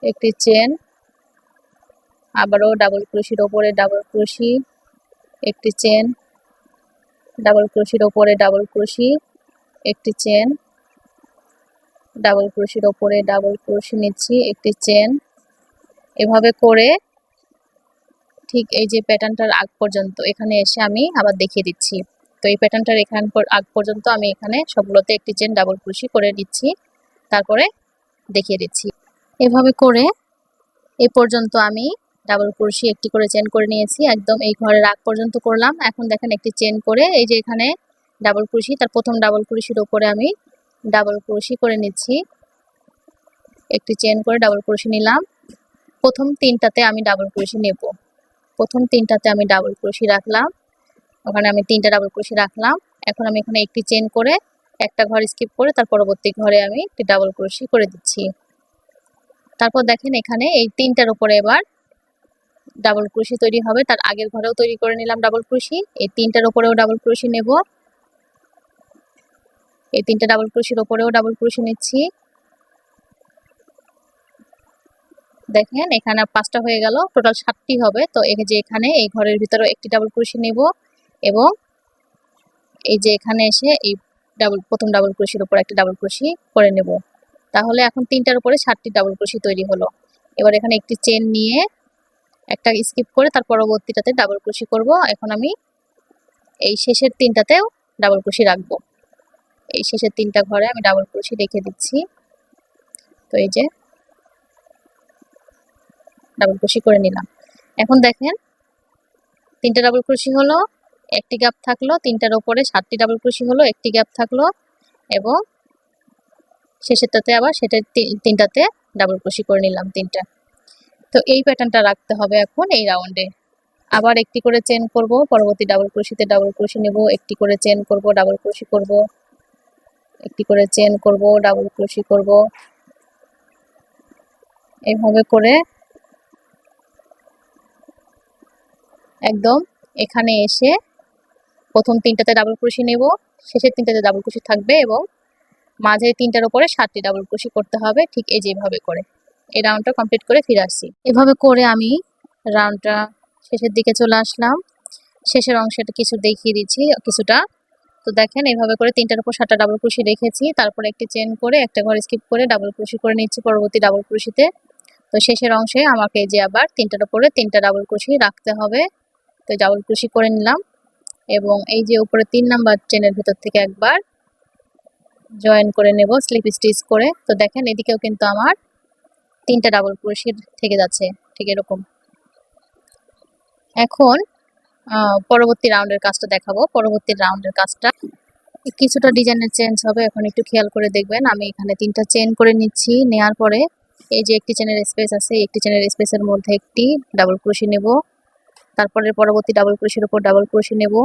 Speaker 1: একটি চেন, আবারও ডাবল ক্রোশির উপরে ডাবল ক্রোশি, একটি চেন, ডাবল ক্রোশির উপরে ডাবল ক্রোশি, একটি চেন, ডাবল ক্রোশির উপরে ডাবল ক্রোশি নিচ্ছি, একটি চেন। এভাবে করে ঠিক এই যে প্যাটার্নটার আগ পর্যন্ত এখানে এসে আমি আবার দেখিয়ে দিচ্ছি। তো এই প্যাটার্নটার আগ পর্যন্ত আমি এখানে সবগুলোতে একটি চেন ডাবল ক্রোশি করে দিচ্ছি, তারপরে দেখিয়ে দিচ্ছি। এভাবে করে এই পর্যন্ত আমি ডাবল ক্রোশি একটি করে চেন করে নিয়েছি, একদম এই ঘরের আগ পর্যন্ত করলাম। এখন দেখেন একটি চেন করে এই যে এখানে ডাবল ক্রোশি, তার প্রথম ডাবল ক্রোশির উপরে আমি ডাবল ক্রোশি করে নিচ্ছি, একটি চেন করে ডাবল ক্রোশি নিলাম। প্রথম তিনটাতে আমি ডাবল ক্রোশি নেব, প্রথম তিনটাতে আমি ডাবল ক্রোশি রাখলাম, ওখানে আমি তিনটা ডাবল ক্রোশি রাখলাম। এখন আমি এখানে একটি চেন করে একটা ঘর স্কিপ করে তার পরবর্তী ঘরে আমি একটি ডাবল ক্রোশি করে দিচ্ছি। তারপর দেখেন এখানে এই তিনটার উপরে এবার ডাবল ক্রোশি তৈরি হবে, তার আগের ঘরেও তৈরি করে নিলাম ডাবল ক্রোশি, এই তিনটার উপরেও ডাবল ক্রোশি নেব, এই তিনটা ডাবল ক্রোশির উপরেও ডাবল ক্রোশি নিচ্ছি। দেখেন এখানে 5টা হয়ে গেল, টোটাল 7টি হবে। তো এই যে এখানে এই ঘরের ভিতরে একটি ডাবল ক্রোশি নেব, এবং এই যে এখানে এসে এই প্রথম ডাবল ক্রোশির উপর একটা ডাবল ক্রোশি করে নেব। তাহলে এখন তিনটার উপরে 7টি ডাবল ক্রোশি তৈরি হলো। এবার এখানে একটি চেন নিয়ে একটা স্কিপ করে তার পরবর্তীটাতে ডাবল ক্রোশি করব। এখন আমি এই শেষের তিনটাতেও ডাবল ক্রোশি রাখবো, এই শেষের তিনটা ঘরে আমি ডাবল ক্রোশি রেখে দিচ্ছি। তো এই যে ডাবল ক্রোশি করে নিলাম। এখন দেখেন তিনটা ডাবল ক্রোশি হলো, একটি গ্যাপ থাকলো, তিনটার উপরে 7টি ডাবল ক্রোশি হলো, একটি গ্যাপ থাকলো, এবং শেষেরটাতে আবার সেটার তিনটাতে ডাবল ক্রোশি করে নিলাম তিনটা। তো এই প্যাটার্নটা রাখতে হবে এখন এই রাউন্ডে। আবার একটি করে চেন করব, পরবর্তী ডাবল ক্রোশিতে ডাবল ক্রোশি নেব, একটি করে চেন করব, ডাবল ক্রোশি করব, একটি করে চেন করব, ডাবল ক্রোশি করব। এইভাবে করে একদম এখানে এসে প্রথম তিনটাতে ডাবল ক্রোশি নেব, শেষের তিনটাতে ডাবল ক্রোশি থাকবে, এবং মাঝের তিনটার উপরে 7টি ডাবল ক্রোশি করতে হবে, ঠিক এই যেভাবে করে। এই রাউন্ডটা কমপ্লিট করে ফিরে আসছি। এভাবে করে আমি রাউন্ডটা শেষের দিকে চলে আসলাম, শেষের অংশটা কিছু দেখিয়ে দিচ্ছি কিছুটা। তো দেখেন এইভাবে করে তিনটার উপর 7টা ডাবল ক্রোশি রেখেছি, তারপরে একটি চেন করে একটা ঘর স্কিপ করে ডাবল ক্রোশি করে নিচ্ছি পরবর্তী ডাবল ক্রোশিতে। তো শেষের অংশে আমাকে যে আবার তিনটার উপরে 3টা ডাবল ক্রোশি রাখতে হবে। তো ডাবল ক্রোশি করে নিলাম, এবং এই যে উপরে 3 নাম্বার চেনের ভিতর থেকে একবার জয়েন করে নেব স্লিপ স্টিচ করে। তো দেখেন এদিকেও কিন্তু আমার 3টা ডাবল ক্রোশেট থেকে যাচ্ছে, ঠিক এরকম। এখন পরবর্তী রাউন্ডের কাজটা দেখাবো। পরবর্তী রাউন্ডের কাজটা কিছুটা ডিজাইনের চেঞ্জ হবে, এখন একটু খেয়াল করে দেখবেন। আমি এখানে 3টা চেন করে নিচ্ছি, নেওয়ার পরে এই যে একটি চেনের স্পেস আছে, একটি চেনের স্পেসের মধ্যে একটি ডাবল ক্রোশি নেব, তারপরে পরবর্তী ডাবল ক্রোশির উপর ডাবল ক্রোশি নেব,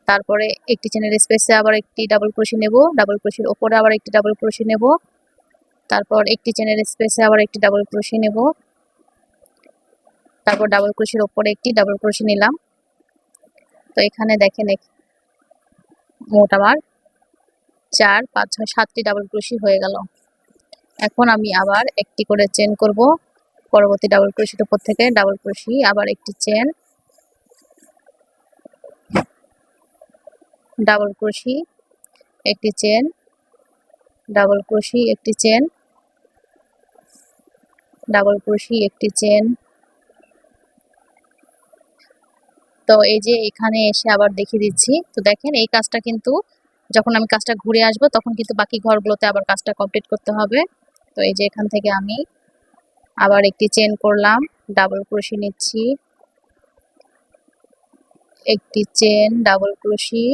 Speaker 1: তারপরে একটি চেনের স্পেসে আবার একটি ডাবল ক্রোশি নেব, ডাবল ক্রোশির উপরে আবার একটি ডাবল ক্রোশি নেব, তারপর একটি চেনের স্পেসে আবার একটি ডাবল ক্রোশি নেব, তারপর ডাবল ক্রোশির উপরে একটি ডাবল ক্রোশি নিলাম। তো এখানে দেখেন মোট আমার 4 5 6 7টি ডাবল ক্রোশি হয়ে গেল। এখন আমি আবার একটি করে চেন করব, পরবর্তী ডাবল ক্রোশির উপর থেকে ডাবল ক্রোশি, আবার একটি চেন, ডাবল ক্রোশি, একটি চেন, ডাবল ক্রোশি, একটি চেন, ডাবল ক্রোশি, একটি চেন। তো এই যে এখানে এসে আবার দেখিয়ে দিচ্ছি। তো দেখেন এই কাজটা কিন্তু যখন আমি কাজটা ঘুরে আসব তখন কিন্তু বাকি ঘরগুলোতে আবার কাজটা কমপ্লিট করতে হবে। তো এই যে এখান থেকে আমি আবার একটি চেন করলাম, ডাবল ক্রোশি নিচ্ছি, একটি চেন, ডাবল ক্রোশি,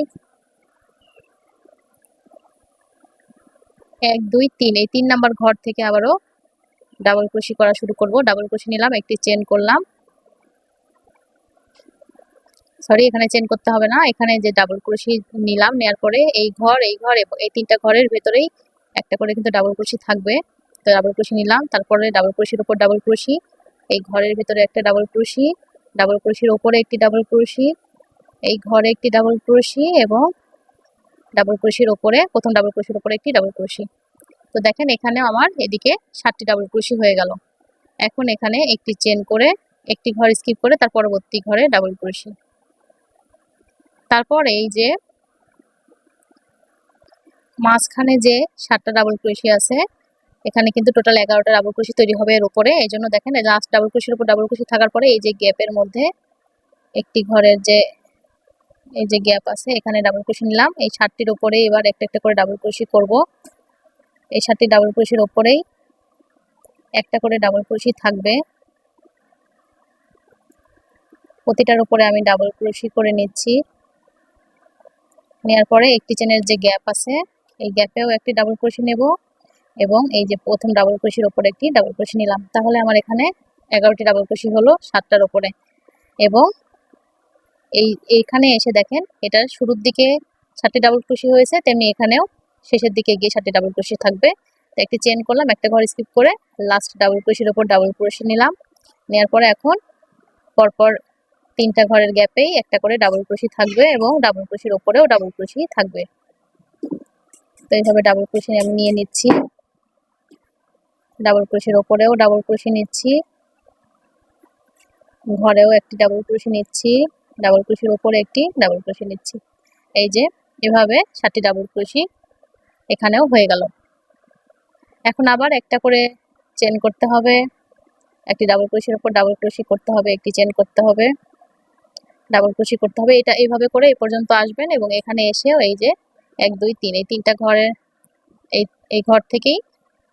Speaker 1: 1 2 3, এই 3 নাম্বার ঘর থেকে আবারও ডাবল ক্রোশি করা শুরু করব। ডাবল ক্রোশি নিলাম, একটি চেন করলাম, সরি এখানে চেন করতে হবে না, এখানে যে ডাবল ক্রোশি নিলাম, নেওয়ার পরে এই ঘর এবং এই 3টা ঘরের ভেতরেই একটা করে কিন্তু ডাবল ক্রোশি থাকবে। তো ডাবল ক্রোশি নিলাম, তারপরে ডাবল ক্রোশির উপর ডাবল ক্রোশি, এই ঘরের ভিতরে একটা ডাবল ক্রোশি, ডাবল ক্রোশির উপরে একটি ডাবল ক্রোশি, এই ঘরে একটি ডাবল ক্রোশি এবং ডাবল ক্রোশির উপরে প্রথম ডাবল ক্রোশির উপরে একটি ডাবল ক্রোশি। তো দেখেন এখানে আমার এদিকে 7টি ডাবল ক্রোশি হয়ে গেল। এখন এখানে একটি চেন করে একটি ঘর স্কিপ করে তার পরবর্তী ঘরে ডাবল ক্রোশি। তারপর এই যে মাঝখানে যে 7টা ডাবল ক্রোশি আছে, এখানে কিন্তু টোটাল 11টা ডাবল ক্রোশি তৈরি হবে এর উপরে। এই জন্য দেখেন লাস্ট ডাবল ক্রোশির উপর ডাবল ক্রোশি থাকার পরে এই যে গ্যাপের মধ্যে একটি ঘরের যে এই যে গ্যাপ আছে, এখানে ডাবল ক্রোশি নিলাম। এই 7টির উপরে এবার একটা একটা করে ডাবল ক্রোশি করব। এই 7টি ডাবল ক্রোশির উপরেই একটা করে ডাবল ক্রোশি থাকবে, প্রতিটার উপরে আমি ডাবল ক্রোশি করে নিচ্ছি। নেওয়ার পরে একটি চেনের যে গ্যাপ আছে, এই গ্যাপেও একটি ডাবল ক্রোশি নেব এবং এই যে প্রথম ডাবল ক্রোশির উপরে একটি ডাবল ক্রোশি নিলাম। তাহলে আমার এখানে 11টি ডাবল ক্রোশি হলো 7টার উপরে। এবং এইখানে এসে দেখেন এটার শুরুর দিকে 7টি ডাবল ক্রোশি হয়েছে, তেমনি এখানেও শেষের দিকে গিয়ে 7টি ডাবল ক্রোশি থাকবে। তো একটি চেন করলাম, একটা ঘর স্কিপ করে লাস্ট ডাবল ক্রোশির উপর ডাবল ক্রোশি নিলাম। নেওয়ার পরে এখন পরপর 3টা ঘরের গ্যাপেই একটা করে ডাবল ক্রোশি থাকবে এবং ডাবল ক্রোশির উপরেও ডাবল ক্রোশি থাকবে। তো এইভাবে ডাবল ক্রোশি আমি নিয়ে নিচ্ছি, ডাবল ক্রোশির উপরেও ডাবল ক্রোশি নিচ্ছি, ঘরেও একটি ডাবল ক্রোশি নিচ্ছি, ডাবল ক্রোশির উপরে একটি ডাবল ক্রোশি নিচ্ছি। এই যে এভাবে 7টি ডাবল ক্রোশি এখানেও হয়ে গেল। এখন আবার একটা করে চেন করতে হবে, একটি ডাবল ক্রোশির উপর ডাবল ক্রোশি করতে হবে, একটি চেন করতে হবে, ডাবল ক্রোশি করতে হবে। এটা এইভাবে করে এই পর্যন্ত আসবেন এবং এখানে এসেও এই যে 1 2 3, এই 3টা ঘরের এই ঘর থেকেই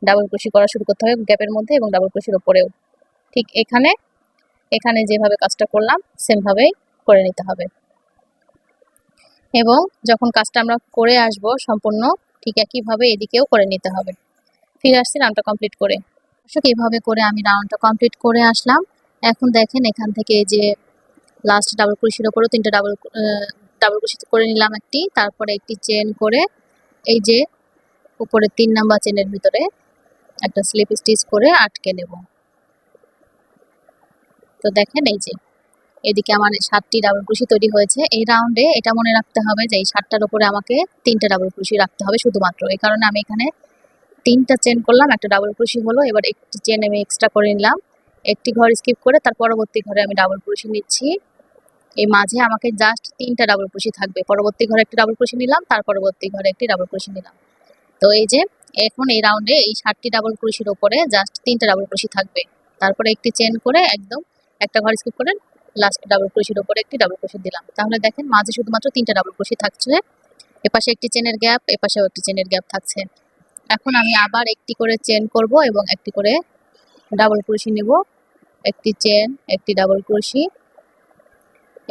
Speaker 1: ডাবল ক্রোশি করা শুরু করতে হবে গ্যাপের মধ্যে এবং ডাবল ক্রোশির উপরেও। ঠিক এখানে যেভাবে কাজটা করলাম সেম ভাবেই করে নিতে হবে। এবং যখন কাজটা আমরা করে আসব সম্পূর্ণ ঠিক একইভাবে এদিকেও করে নিতে হবে। ফিরে আসছি রাউন্ডটা কমপ্লিট করে। দর্শক এইভাবে করে আমি রাউন্ডটা কমপ্লিট করে আসলাম। এখন দেখেন এখান থেকে যে লাস্ট ডাবল ক্রোশির উপরেও 3টা ডাবল ক্রোশি করে নিলাম একটি, তারপরে একটি চেন করে এই যে উপরে 3 নাম্বার চেনের ভিতরে একটা স্লিপ স্টিচ করে আটকে নেব। তো দেখেন এই যে এদিকে আমার 7টি ডাবল ক্রোশি তৈরি হয়েছে। এই রাউন্ডে এটা মনে রাখতে হবে যে এই 7টার উপরে আমাকে 3টা ডাবল ক্রোশি রাখতে হবে শুধুমাত্র। এই কারণে আমি এখানে 3টা চেন করলাম, একটা ডাবল ক্রোশি হলো। এবার একটি চেন আমি এক্সট্রা করে নিলাম, একটি ঘর স্কিপ করে তার পরবর্তী ঘরে আমি ডাবল ক্রোশি নিচ্ছি। এই মাঝে আমাকে জাস্ট 3টা ডাবল ক্রোশি থাকবে, পরবর্তী ঘরে একটি ডাবল ক্রোশি নিলাম, তার পরবর্তী ঘরে একটি ডাবল ক্রোশি নিলাম। তো এই যে এখন এই রাউন্ডে এই 7টি ডাবল ক্রোশির উপরে জাস্ট 3টা ডাবল ক্রোশি থাকবে, তারপরে একটি চেন করে একদম একটা ঘর স্কিপ করে লাস্ট ডাবল ক্রোশির উপরে একটি ডাবল ক্রোশি দিলাম। তাহলে দেখেন মাঝে শুধুমাত্র 3টা ডাবল ক্রোশি থাকছে এপাশে একটি চেনের গ্যাপ, এপাশেও একটি চেনের গ্যাপ থাকছে। এখন আমি আবার একটি করে চেন করব এবং একটি করে ডাবল ক্রোশি নিব। একটি চেন, একটি ডাবল ক্রোশি,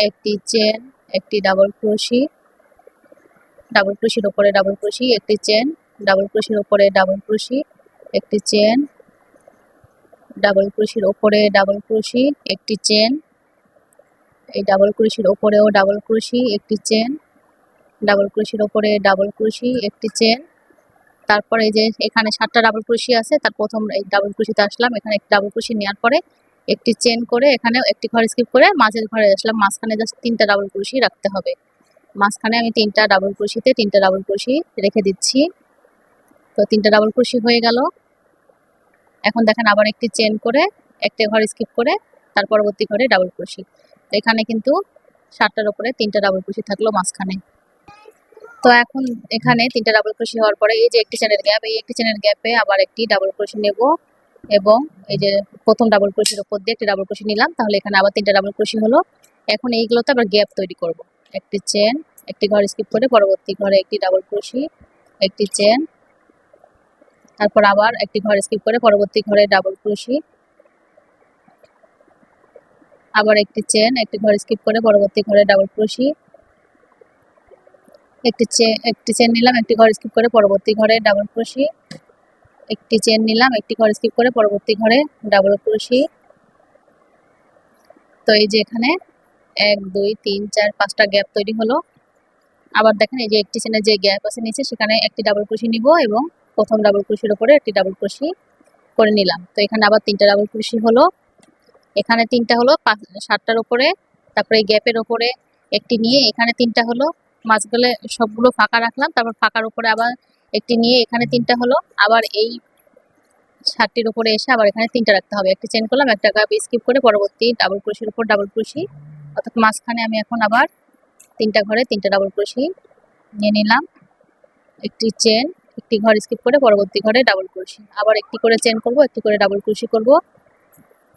Speaker 1: একটি চেন, একটি ডাবল ক্রোশি, ডাবল ক্রোশির উপরে ডাবল ক্রোশি, একটি চেন, ডাবল ক্রোশির উপরে ডাবল ক্রোশি, একটি চেন, ডাবল ক্রোশির উপরে ডাবল ক্রোশি, একটি চেন, এই ডাবল ক্রোশির উপরেও ডাবল ক্রোশি, একটি চেন, ডাবল ক্রোশির উপরে ডাবল ক্রোশি, একটি চেন। তারপর এই যে এখানে 7টা ডাবল ক্রোশি আছে, তার প্রথম এই ডাবল ক্রোশিতে আসলাম, এখানে একটি ডাবল ক্রোশি নেওয়ার পরে একটি চেন করে এখানেও একটি ঘর স্কিপ করে মাঝের ঘরে আসলাম। মাঝখানে জাস্ট 3টা ডাবল ক্রোশি রাখতে হবে। মাঝখানে আমি 3টা ডাবল ক্রোশিতে 3টা ডাবল ক্রোশি রেখে দিচ্ছি। তো 3টা ডাবল ক্রোশি হয়ে গেল। এখন দেখেন আবার একটি চেন করে একটা ঘর স্কিপ করে তার পরবর্তী ঘরে ডাবল ক্রোশি। তো এখানে কিন্তু 7টার উপরে 3টা ডাবল ক্রোশি থাকলো মাঝখানে। তো এখন এখানে 3টা ডাবল ক্রোশি হওয়ার পরে এই যে একটি চেনের গ্যাপ, এই একটি চেনের গ্যাপে আবার একটি ডাবল ক্রোশি নেব এবং এই যে প্রথম ডাবল ক্রোশির উপর দিয়ে একটি ডাবল ক্রোশি নিলাম, তাহলে এখানে আবার 3টা ডাবল ক্রোশি হলো। এখন এইগুলোতে আবার গ্যাপ তৈরি করব। একটি চেন, একটি ঘর স্কিপ করে পরবর্তী ঘরে একটি ডাবল ক্রোশি, একটি চেন, তারপর আবার একটি ঘর স্কিপ করে পরবর্তী ঘরে ডাবল ক্রোশি, আবার একটি চেন, একটি ঘর স্কিপ করে পরবর্তী ঘরে ডাবল ক্রোশি, একটি চেন নিলাম, একটি ঘর স্কিপ করে পরবর্তী ঘরে ডাবল ক্রোশি, একটি চেন নিলাম, একটি ঘর স্কিপ করে পরবর্তী ঘরে ডাবল ক্রোশি। তো এই যে এখানে 1 2 3 4 5টা গ্যাপ তৈরি হলো। আবার দেখেন এই যে একটি চেনের যে গ্যাপ আছে নিচে, সেখানে একটি ডাবল ক্রোশি নিব এবং প্রথম ডাবল ক্রোশির উপরে একটি ডাবল ক্রোশি করে নিলাম। তো এখানে আবার 3টা ডাবল ক্রোশি হলো। এখানে 3টা হলো 7টার উপরে, তারপরে এই গ্যাপের উপরে একটি নিয়ে এখানে 3টা হলো, মাঝখানে সবগুলো ফাঁকা রাখলাম, তারপর ফাঁকার উপরে আবার একটি নিয়ে এখানে 3টা হলো। আবার এই 7টির উপরে এসে আবার এখানে 3টা রাখতে হবে। একটি চেন করলাম, একটা গ্যাপ স্কিপ করে পরবর্তী ডাবল ক্রোশির উপর ডাবল ক্রোশি, অর্থাৎ মাঝখানে আমি এখন আবার 3টা ঘরে 3টা ডাবল ক্রোশি নিয়ে নিলাম। একটি চেন, একটি ঘর স্কিপ করে পরবর্তী ঘরে ডাবল ক্রোশি, আবার একটি করে চেন করব, একটি করে ডাবল ক্রোশি করব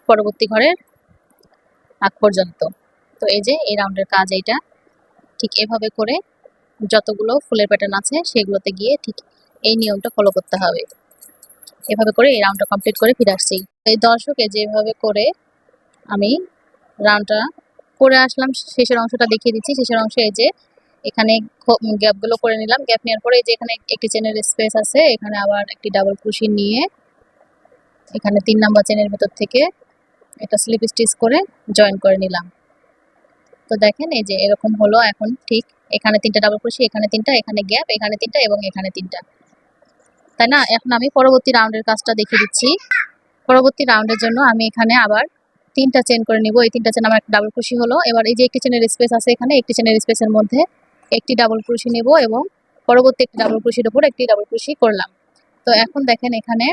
Speaker 1: পরবর্তী ঘরের আগ পর্যন্ত। তো এই যে এই রাউন্ডের কাজ এইটা। ঠিক এভাবে করে যতগুলো ফুলের প্যাটার্ন আছে সেগুলোতে গিয়ে ঠিক এই নিয়মটা ফলো করতে হবে। এভাবে করে এই রাউন্ডটা কমপ্লিট করে ফিরে আসছি। এই দর্শকে যেভাবে করে আমি রাউন্ডটা করে আসলাম, শেষের অংশটা দেখিয়ে দিচ্ছি। শেষের অংশে এই যে এখানে গ্যাপগুলো করে নিলাম। গ্যাপ নেওয়ার পরে এই যে এখানে একটি চেনের স্পেস আছে, এখানে আবার একটি ডাবল ক্রোশি নিয়ে এখানে 3 নাম্বার চেনের ভিতর থেকে এটা স্লিপ স্টিচ করে জয়েন করে নিলাম। তো দেখেন এই যে এরকম হলো। এখন ঠিক এখানে 3টা ডাবল ক্রোশি, এখানে 3টা, এখানে গ্যাপ, এখানে 3টা এবং এখানে 3টা, তাই না? এখন আমি পরবর্তী রাউন্ডের কাজটা দেখিয়ে দিচ্ছি। পরবর্তী রাউন্ডের জন্য আমি এখানে আবার 3টা চেন করে নিব। এই 3টা চেন আমার একটা ডাবল ক্রোশি হলো। এবার এই যে একটি চেনের স্পেস আছে, এখানে একটি চেনের স্পেসের মধ্যে একটি ডাবল ক্রোশি নেব এবং পরবর্তী একটি ডাবল ক্রোশির উপর একটি ডাবল ক্রোশি করলাম। তো এখন দেখেন এখানে,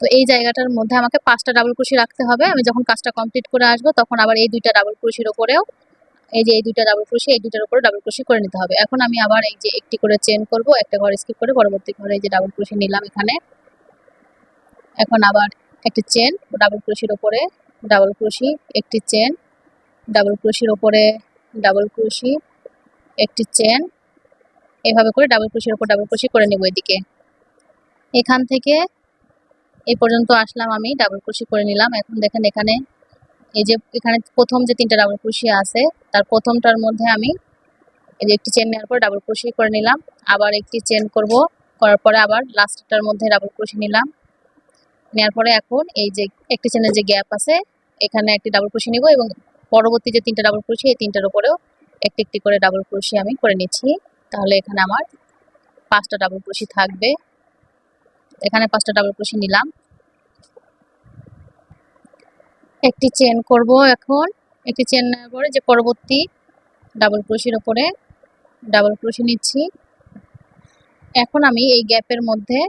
Speaker 1: তো এই জায়গাটার মধ্যে আমাকে 5টা ডাবল ক্রোশি রাখতে হবে। আমি যখন কাজটা কমপ্লিট করে আসবো তখন আবার এই 2টা ডাবল ক্রোশির উপরেও এই যে এই 2টা ডাবল ক্রোশি, এই 2টার উপরে ডাবল ক্রোশি করে নিতে হবে। এখন আমি আবার এই যে একটি করে চেন করব, একটা ঘর স্কিপ করে পরবর্তী ঘরে এই যে ডাবল ক্রোশি নিলাম এখানে। এখন আবার একটি চেন, ডাবল ক্রোশির উপরে ডাবল ক্রোশি, একটি চেন, ডাবল ক্রোশির উপরে ডাবল ক্রোশি, একটি চেন, এভাবে করে ডাবল ক্রোশির উপর ডাবল ক্রোশি করে নেব এদিকে। এখান থেকে এই পর্যন্ত আসলাম, আমি ডাবল ক্রোশি করে নিলাম। এখন দেখেন এখানে এই যে এখানে প্রথম যে 3টা ডাবল ক্রোশি আছে তার প্রথমটার মধ্যে আমি এই যে একটি চেন নেওয়ার পর ডাবল ক্রোশি করে নিলাম, আবার একটি চেন করব, করার পরে আবার লাস্টটার মধ্যে ডাবল ক্রোশি নিলাম। নেওয়ার পরে এখন এই যে একটি চেনের যে গ্যাপ আছে এখানে একটি ডাবল ক্রোশি নিব এবং পরবর্তী যে 3টা ডাবল ক্রোশি এই 3টার উপরেও একটি একটি করে ডাবল ক্রোশি আমি করে নিচ্ছি। তাহলে এখানে আমার 5টা ডাবল ক্রোশি থাকবে। এখানে 5টা ডাবল ক্রোশি নিলাম, একটি চেন করব। এখন একটি চেন নেওয়ার পরে যে পরবর্তী ডাবল ক্রোশির উপরে ডাবল ক্রোশি নিচ্ছি। এখন আমি এই গ্যাপের মধ্যে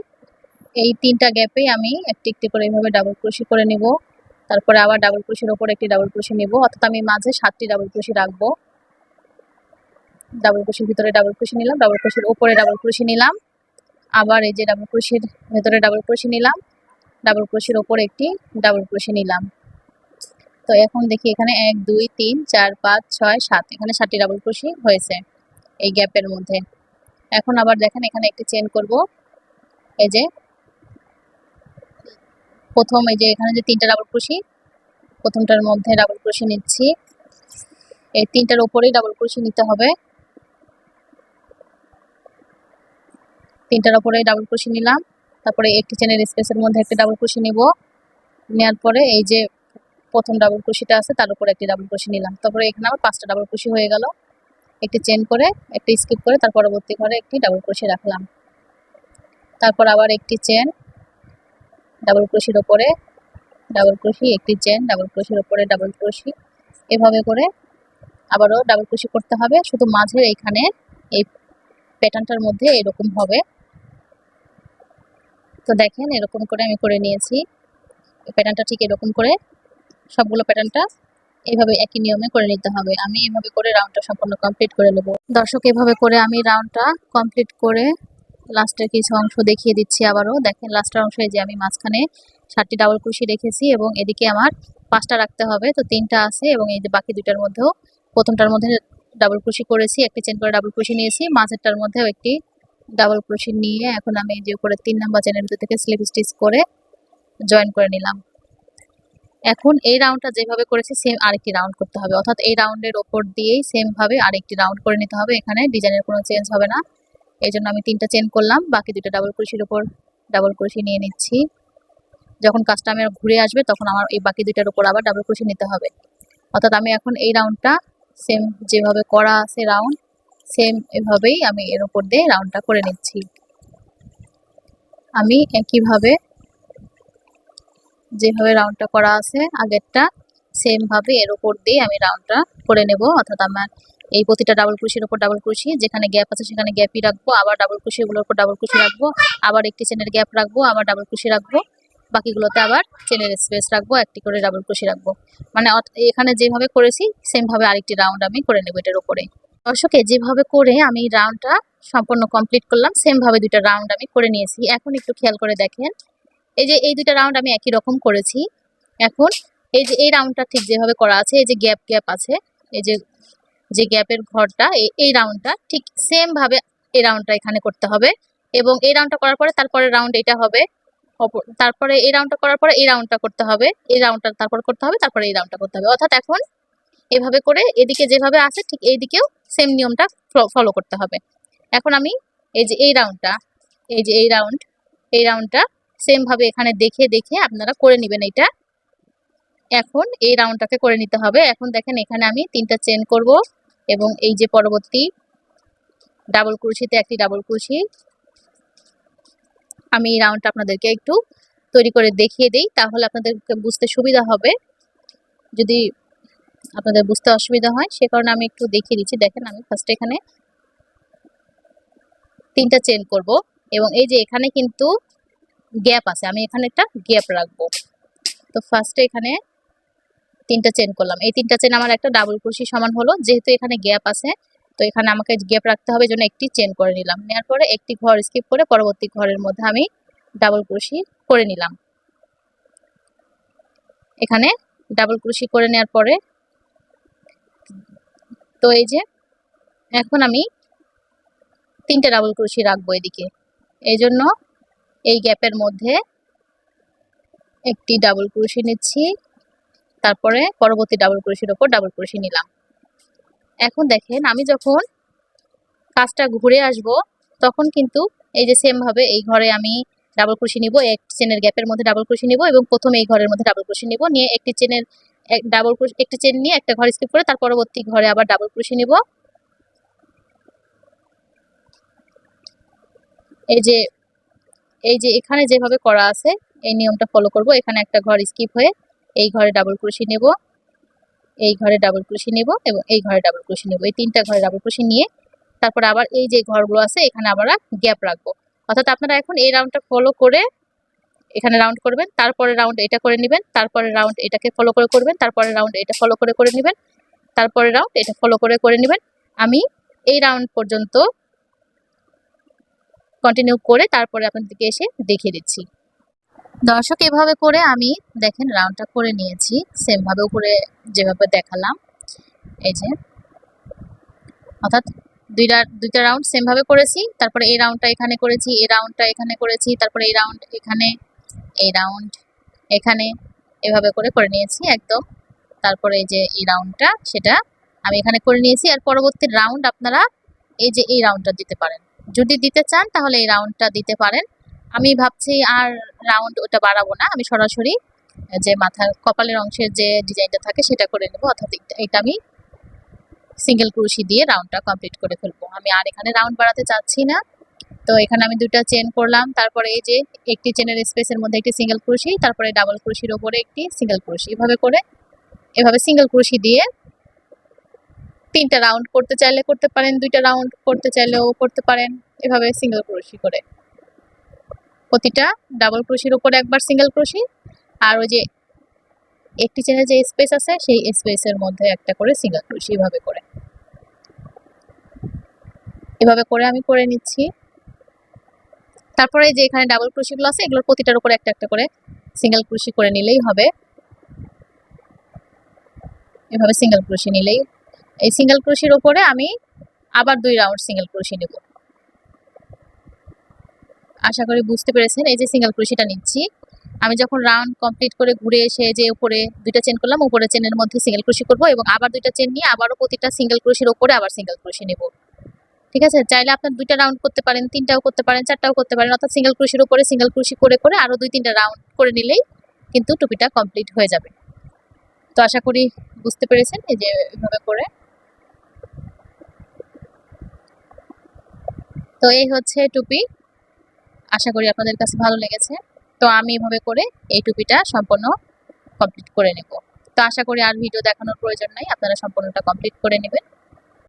Speaker 1: এই 3টা গ্যাপে আমি একটি একটি করে এইভাবে ডাবল ক্রোশি করে নিব। তারপরে আবার ডাবল ক্রোশির উপর একটি ডাবল ক্রোশি নিব, অর্থাৎ আমি মাঝে 7টি ডাবল ক্রোশি রাখবো। ডাবল ক্রোশির ভিতরে ডাবল ক্রোশি নিলাম, ডাবল ক্রোশির উপরে ডাবল ক্রোশি নিলাম, আবার এই যে ডাবল ক্রোশির ভিতরে ডাবল ক্রোশি নিলাম, ডাবল ক্রোশির উপরে একটি ডাবল ক্রোশি নিলাম। তো এখন দেখি এখানে 1 2 3 4 5 6 7, এখানে 7টি ডাবল ক্রোশি হয়েছে। এই গ্যাপের মধ্যে। এখন আবার দেখেন এখানে একটি চেন করব। এই যে প্রথম এই যে এখানে যে 3টা ডাবল ক্রোশি, প্রথমটার মধ্যে ডাবল ক্রোশি নিচ্ছি। এই 3টার উপরেই ডাবল ক্রোশি নিতে হবে। 3টার উপরেই ডাবল ক্রোশি নিলাম। তারপরে একটি চেনের স্পেসের মধ্যে একটা ডাবল ক্রোশি নিব। নেওয়ার পরে এই যে প্রথম ডাবল ক্রোশিটা আছে তার উপরে একটি ডাবল ক্রোশি নিলাম। তারপরে এখানে আবার 5টা ডাবল ক্রোশি হয়ে গেল। একটি চেন করে, একটি স্কিপ করে তার পরবর্তী ঘরে একটি ডাবল ক্রোশি রাখলাম। তারপর আবার একটি চেন, ডাবল ক্রোশির উপরে ডাবল ক্রোশি, একটি চেন, ডাবল ক্রোশির উপরে ডাবল ক্রোশি। এভাবে করে আবারও ডাবল ক্রোশি করতে হবে। শুধু মাঝের এইখানে এই প্যাটার্নটার মধ্যে এরকম হবে। তো দেখেন এরকম করে আমি করে নিয়েছি। প্যাটার্নটা ঠিক এরকম করে সবগুলো প্যাটার্নটা এইভাবে একই নিয়মে করে নিতে হবে। আমি এভাবে করে রাউন্ডটা সম্পূর্ণ কমপ্লিট করে নেব। দর্শক, এভাবে করে আমি রাউন্ডটা কমপ্লিট করে লাস্টের কিছু অংশ দেখিয়ে দিচ্ছি আবারও। দেখেন লাস্টের অংশে যে আমি মাঝখানে 7টি ডাবল ক্রোশি রেখেছি এবং এদিকে আমার 5টা রাখতে হবে। তো 3টা আছে এবং এই যে বাকি দুইটার মধ্যেও প্রথমটার মধ্যে ডাবল ক্রোশি করেছি, একটি চেন করে ডাবল ক্রোশি নিয়েছি, মাঝেরটার মধ্যেও একটি ডাবল ক্রোশি নিয়ে এখন আমি যে উপরে 3 নাম্বার চেনের ভিতর থেকে স্লিপ স্টিচ করে জয়েন করে নিলাম। এখন এই রাউন্ডটা যেভাবে করেছি সেম আরেকটি রাউন্ড করতে হবে, অর্থাৎ এই রাউন্ডের ওপর দিয়েই সেম ভাবে আরেকটি রাউন্ড করে নিতে হবে। এখানে ডিজাইনের কোনো চেঞ্জ হবে না। এই জন্য আমি 3টা চেন করলাম, বাকি 2টা ডাবল ক্রোশির উপর ডাবল ক্রোশি নিয়ে নিচ্ছি। যখন কাজটা আমার ঘুরে আসবে তখন আমার এই বাকি 2টার উপর আবার ডাবল ক্রোশি নিতে হবে। অর্থাৎ আমি এখন এই রাউন্ডটা সেম যেভাবে করা আছে রাউন্ড, সেম এভাবেই আমি এর উপর দিয়ে রাউন্ডটা করে নিচ্ছি। আমি একইভাবে যেভাবে রাউন্ডটা করা আছে আগেরটা সেম ভাবে এর উপর দিয়ে আমি রাউন্ডটা করে নেব। অর্থাৎ আমার এই প্রতিটা ডাবল ক্রোশির উপর ডাবল ক্রোশি, যেখানে গ্যাপ আছে সেখানে গ্যাপই রাখবো, আবার ডাবল ক্রোশিগুলোর উপর ডাবল ক্রোশি রাখবো, আবার একটি চেনের গ্যাপ রাখবো, আবার ডাবল ক্রোশি রাখবো, বাকিগুলোতে আবার চেনের স্পেস রাখবো, একটি করে ডাবল ক্রোশি রাখবো। মানে এখানে যেভাবে করেছি সেম ভাবে আরেকটি রাউন্ড আমি করে নেব এটার উপরে। দর্শক, যেভাবে করে আমি রাউন্ডটা সম্পূর্ণ কমপ্লিট করলাম, সেম ভাবে 2টা রাউন্ড আমি করে নিয়েছি। এখন একটু খেয়াল করে দেখেন, এই যে এই 2টা রাউন্ড আমি একই রকম করেছি। এখন এই যে এই রাউন্ডটা ঠিক যেভাবে করা আছে, এই যে গ্যাপ আছে, এই যে যে গ্যাপের ঘরটা, এই রাউন্ডটা ঠিক সেম ভাবে এই রাউন্ডটা এখানে করতে হবে এবং এই রাউন্ডটা করার পরে তারপরে রাউন্ড এটা হবে, তারপরে এই রাউন্ডটা করার পরে এই রাউন্ডটা করতে হবে, এই রাউন্ডটা তারপর করতে হবে, তারপরে এই রাউন্ডটা করতে হবে। অর্থাৎ এখন এভাবে করে এদিকে যেভাবে আছে ঠিক এই দিকেও সেম নিয়মটা ফলো করতে হবে। এখন আমি এই যে এই রাউন্ডটা, এই যে এই রাউন্ডটা সেম ভাবে এখানে দেখে দেখে আপনারা করে নেবেন এটা। এখন এই রাউন্ডটাকে করে নিতে হবে। এখন দেখেন এখানে আমি 3টা চেন করব এবং এই যে পরবর্তী ডাবল ক্রোশিতে একটি ডাবল ক্রোশি। আমি এই রাউন্ডটা আপনাদেরকে একটু তৈরি করে দেখিয়ে দেই, তাহলে আপনাদেরকে বুঝতে সুবিধা হবে। যদি আপনাদের বুঝতে অসুবিধা হয় সে কারণে আমি একটু দেখিয়ে দিচ্ছি। দেখেন আমি ফার্স্ট এখানে 3টা চেন করব এবং এই যে এখানে কিন্তু গ্যাপ আছে, আমি এখানে একটা গ্যাপ রাখবো। তো ফার্স্টে এখানে 3টা চেন করলাম, এই 3টা চেন আমার একটা ডাবল ক্রোশি সমান হলো। যেহেতু এখানে গ্যাপ আছে তো এখানে আমাকে গ্যাপ রাখতে হবে, জন্য একটি চেন করে নিলাম। নেওয়ার পরে একটি ঘর স্কিপ করে পরবর্তী ঘরের মধ্যে আমি ডাবল ক্রোশি করে নিলাম। এখানে ডাবল ক্রোশি করে নেওয়ার পরে তো এই যে এখন আমি 3টা ডাবল ক্রোশি রাখবো এদিকে, এই জন্য এই গ্যাপের মধ্যে একটি ডাবল ক্রোশি নিচ্ছি, তারপরে পরবর্তী ডাবল ক্রোশির উপর ডাবল ক্রোশি নিলাম। এখন দেখেন আমি যখন কাজটা ঘুরে আসব তখন কিন্তু এই যে সেম ভাবে এই ঘরে আমি ডাবল ক্রোশি নিব, এক চেনের গ্যাপের মধ্যে ডাবল ক্রোশি নিব এবং প্রথমে এই ঘরের মধ্যে ডাবল ক্রোশি নিব, নিয়ে একটি চেনের ডাবল ক্রোশি, একটি চেন নিয়ে একটা ঘর স্কিপ করে তার পরবর্তী ঘরে আবার ডাবল ক্রোশি নিব। এই যে এখানে যেভাবে করা আছে এই নিয়মটা ফলো করব। এখানে একটা ঘর স্কিপ হয়ে এই ঘরে ডাবল ক্রোশি নেব, এই ঘরে ডাবল ক্রোশি নেব এবং এই ঘরে ডাবল ক্রোশি নেব। এই 3টা ঘরে ডাবল ক্রোশি নিয়ে তারপর আবার এই যে ঘরগুলো আছে এখানে আবার গ্যাপ রাখবো। অর্থাৎ আপনারা এখন এই রাউন্ডটা ফলো করে এখানে রাউন্ড করবেন, তারপরে রাউন্ড এটা করে নেবেন, তারপরে রাউন্ড এটাকে ফলো করে করবেন, তারপরে রাউন্ড এটা ফলো করে করে নেবেন, তারপরে রাউন্ড এটা ফলো করে করে নেবেন। আমি এই রাউন্ড পর্যন্ত কন্টিনিউ করে তারপরে আপনাদেরকে এসে দেখিয়ে দিচ্ছি। দর্শক, এভাবে করে আমি দেখেন রাউন্ডটা করে নিয়েছি সেম ভাবে উপরে যেভাবে দেখালাম। এই যে অর্থাৎ দুইটা রাউন্ড সেম ভাবে করেছি। তারপরে এই রাউন্ডটা এখানে করেছি, এই রাউন্ডটা এখানে করেছি, তারপরে এই রাউন্ড এখানে, এই রাউন্ড এখানে, এভাবে করে করে নিয়েছি একদম। তারপরে এই যে এই রাউন্ডটা সেটা আমি এখানে করে নিয়েছি। আর পরবর্তী রাউন্ড আপনারা এই যে এই রাউন্ডটা দিতে পারেন, যদি দিতে চান তাহলে এই রাউন্ডটা দিতে পারেন। আমি ভাবছি আর রাউন্ড ওটা বাড়াবো না, আমি সরাসরি যে মাথার কপালের অংশের যে ডিজাইনটা থাকে সেটা করে নেবো, অর্থাৎ এটা আমি সিঙ্গেল ক্রোশি দিয়ে রাউন্ডটা কমপ্লিট করে ফেলবো। আমি আর এখানে রাউন্ড বাড়াতে চাচ্ছি না। তো এখানে আমি দুইটা চেন করলাম, তারপরে এই যে একটি চেনের স্পেসের মধ্যে একটি সিঙ্গেল ক্রোশি, তারপরে ডাবল ক্রোশির উপরে একটি সিঙ্গেল ক্রোশি, এভাবে করে এভাবে সিঙ্গেল ক্রোশি দিয়ে 3টা রাউন্ড করতে চাইলে করতে পারেন, 2টা রাউন্ড করতে চাইলেও করতে পারেন। এভাবে সিঙ্গেল ক্রোশি করে প্রতিটা ডাবল ক্রোশির উপরে একবার সিঙ্গেল ক্রোশি, আর ওই যে একটি চেনের যে স্পেস আছে সেই স্পেসের মধ্যে একটা করে সিঙ্গেল ক্রোশি, এভাবে করে আমি করে নিচ্ছি। তারপরে যে এখানে ডাবল ক্রোশিগুলো আছে এগুলোর প্রতিটার উপরে একটা একটা করে সিঙ্গেল ক্রোশি করে নিলেই হবে। এভাবে সিঙ্গেল ক্রোশি নিলেই, এই সিঙ্গেল ক্রোশির উপরে আমি আবার 2 রাউন্ড সিঙ্গেল ক্রোশি নেব। আশা করি বুঝতে পেরেছেন। এই যে সিঙ্গেল ক্রোশিটা নিচ্ছি, আমি যখন রাউন্ড কমপ্লিট করে ঘুরে এসে যে উপরে 2টা চেন করলাম, উপরে চেনের মধ্যে সিঙ্গেল ক্রোশি করব এবং আবার 2টা চেন নিয়ে আবারও প্রতিটা সিঙ্গেল ক্রোশির উপরে আবার সিঙ্গেল ক্রোশি নেব। ঠিক আছে, চাইলে আপনার 2টা রাউন্ড করতে পারেন, 3টাও করতে পারেন, 4টাও করতে পারেন, অর্থাৎ সিঙ্গেল ক্রোশির উপরে সিঙ্গেল ক্রোশি করে করে আরো 2-3টা রাউন্ড করে নিলেই কিন্তু টুপিটা কমপ্লিট হয়ে যাবে। তো আশা করি বুঝতে পেরেছেন। এই যে এভাবে করে, তো এই হচ্ছে টুপি। আশা করি আপনাদের কাছে ভালো লেগেছে। তো আমি এভাবে করে এই টুপিটা সম্পূর্ণ কমপ্লিট করে নেব। তো আশা করি আর ভিডিও দেখানোর প্রয়োজন নাই, আপনারা সম্পূর্ণটা কমপ্লিট করে নেবেন।